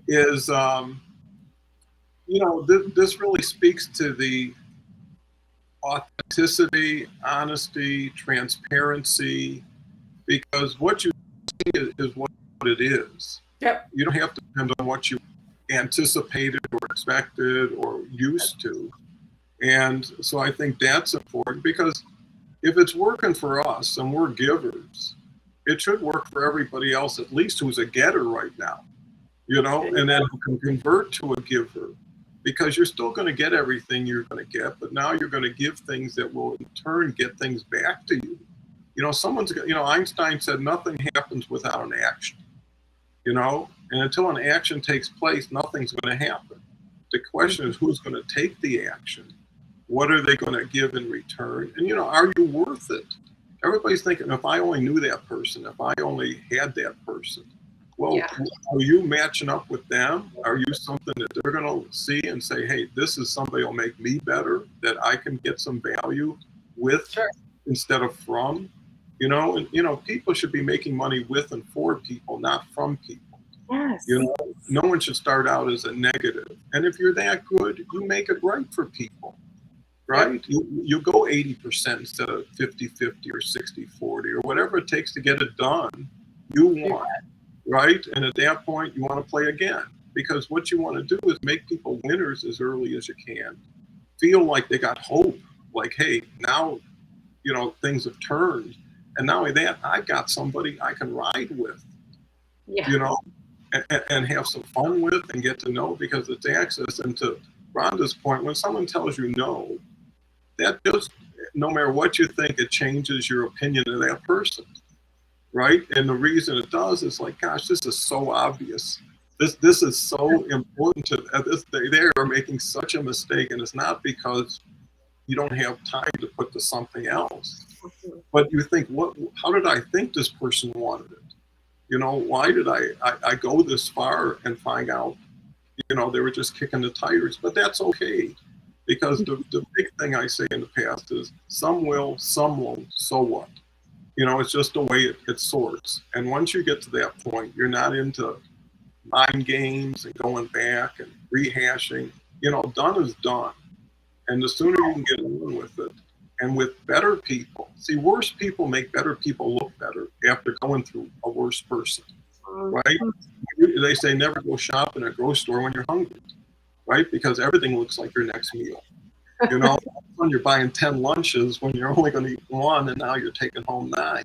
Is, this really speaks to the authenticity, honesty, transparency, because what you see is what it is. Yep. You don't have to depend on what you anticipated or expected or used to. And so I think that's important, because if it's working for us and we're givers, it should work for everybody else, at least who's a getter right now, and then who can convert to a giver, because you're still going to get everything you're going to get, but now you're going to give things that will in turn get things back to you. Einstein said nothing happens without an action, and until an action takes place, nothing's going to happen. The question is, who's going to take the action? What are they going to give in return? And, are you worth it? Everybody's thinking, if I only knew that person, if I only had that person. Well, Are you matching up with them? Are you something that they're going to see and say, hey, this is somebody who'll make me better, that I can get some value with instead of from? People should be making money with and for people, not from people. Yes. No one should start out as a negative. And if you're that good, you make it right for people. Right? You go 80% instead of 50-50 or 60-40 or whatever it takes to get it done. You want, right? And at that point, you want to play again, because what you want to do is make people winners as early as you can. Feel like they got hope, like, hey, now, things have turned. And not only that, I got somebody I can ride with, and have some fun with and get to know, because it's access. And to Rhonda's point, when someone tells you no, that just, no matter what you think, it changes your opinion of that person, right? And the reason it does is like, gosh, this is so obvious. This is so important to this. They are making such a mistake, and it's not because you don't have time to put to something else, but you think, how did I think this person wanted it? Why did I go this far and find out, they were just kicking the tires? But that's okay. Because the big thing I say in the past is, some will, some won't, so what? It's just the way it sorts. And once you get to that point, you're not into mind games and going back and rehashing. Done is done. And the sooner you can get on with it, and with better people. See, worse people make better people look better after going through a worse person, right? They say never go shop in a grocery store when you're hungry. Right? Because everything looks like your next meal. When you're buying 10 lunches when you're only going to eat one, and now you're taking home 9.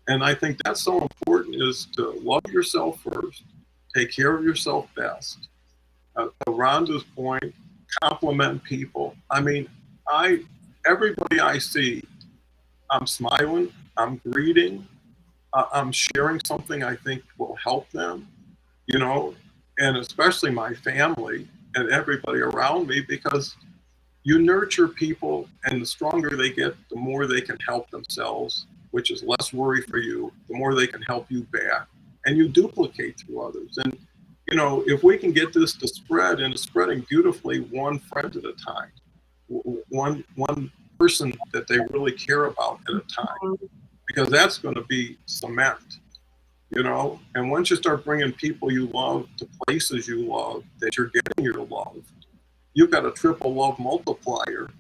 And I think that's so important, is to love yourself first, take care of yourself best. To Rhonda's point, compliment people. I mean, everybody I see, I'm smiling, I'm greeting, I'm sharing something I think will help them, and especially my family and everybody around me, because you nurture people, and the stronger they get, the more they can help themselves, which is less worry for you, the more they can help you back, and you duplicate through others. And, if we can get this to spread, and it's spreading beautifully, one friend at a time, one person that they really care about at a time, because that's going to be cement. And once you start bringing people you love to places you love, that you're getting your love, you've got a triple love multiplier.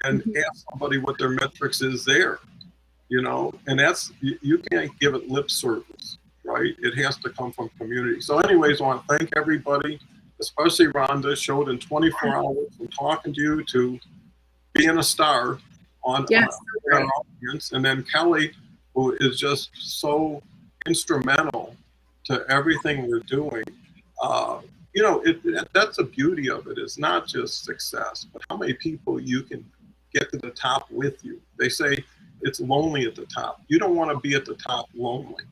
And ask somebody what their metrics is there, and that's, you can't give it lip service, right? It has to come from community. So anyways, I want to thank everybody, especially Rhonda, showed in 24 hours from talking to you to being a star on our audience. And then Kelly, who is just so instrumental to everything we're doing. You know, that's the beauty of it. It's not just success, but how many people you can get to the top with you. They say it's lonely at the top. You don't want to be at the top lonely,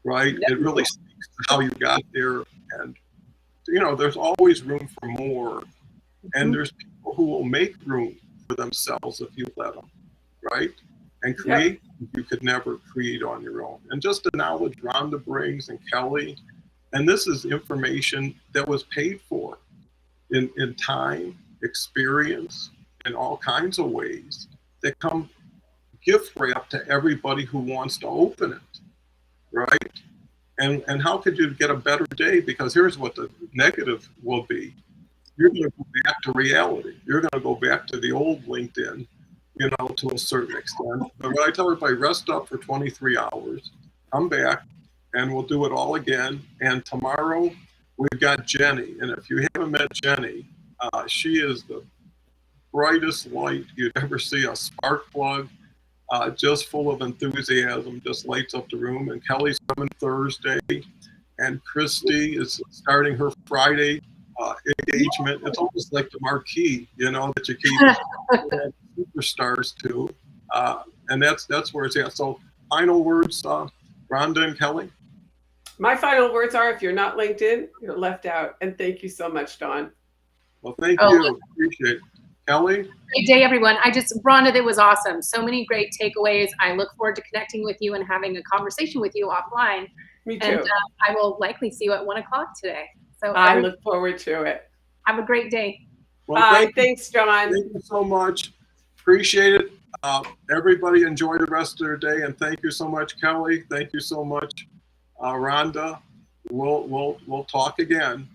right? It really speaks to how you got there. And, you know, there's always room for more. And there's people who will make room for themselves if you let them, right? And create, you could never create on your own. And just the knowledge Rhonda brings and Kelly, and this is information that was paid for in time, experience, in all kinds of ways that come gift wrapped to everybody who wants to open it, right? And how could you get a better day? Because here's what the negative will be. You're going to go back to reality. You're going to go back to the old LinkedIn, you know, to a certain extent. But what I tell everybody, rest up for 23 hours, come back, and we'll do it all again. And tomorrow, we've got Jenny. And if you haven't met Jenny, she is the brightest light you'd ever see, a spark plug, just full of enthusiasm, just lights up the room. And Kelly's coming Thursday, and Christy is starting her Friday engagement. It's almost like the marquee, you know, that you keep superstars to, and that's where it's at. So, final words, Rhonda and Kelly. My final words are: if you're not LinkedIn, you're left out. And thank you so much, Dawn. Well, thank you. Appreciate it. Kelly? Great day, everyone. Rhonda, that was awesome. So many great takeaways. I look forward to connecting with you and having a conversation with you offline. Me too. And I will likely see you at 1 o'clock today. So I look forward to it. Have a great day. Well, bye. Thanks, John. Thank you so much. Appreciate it. Everybody enjoy the rest of their day. And thank you so much, Kelly. Thank you so much, Rhonda. We'll talk again.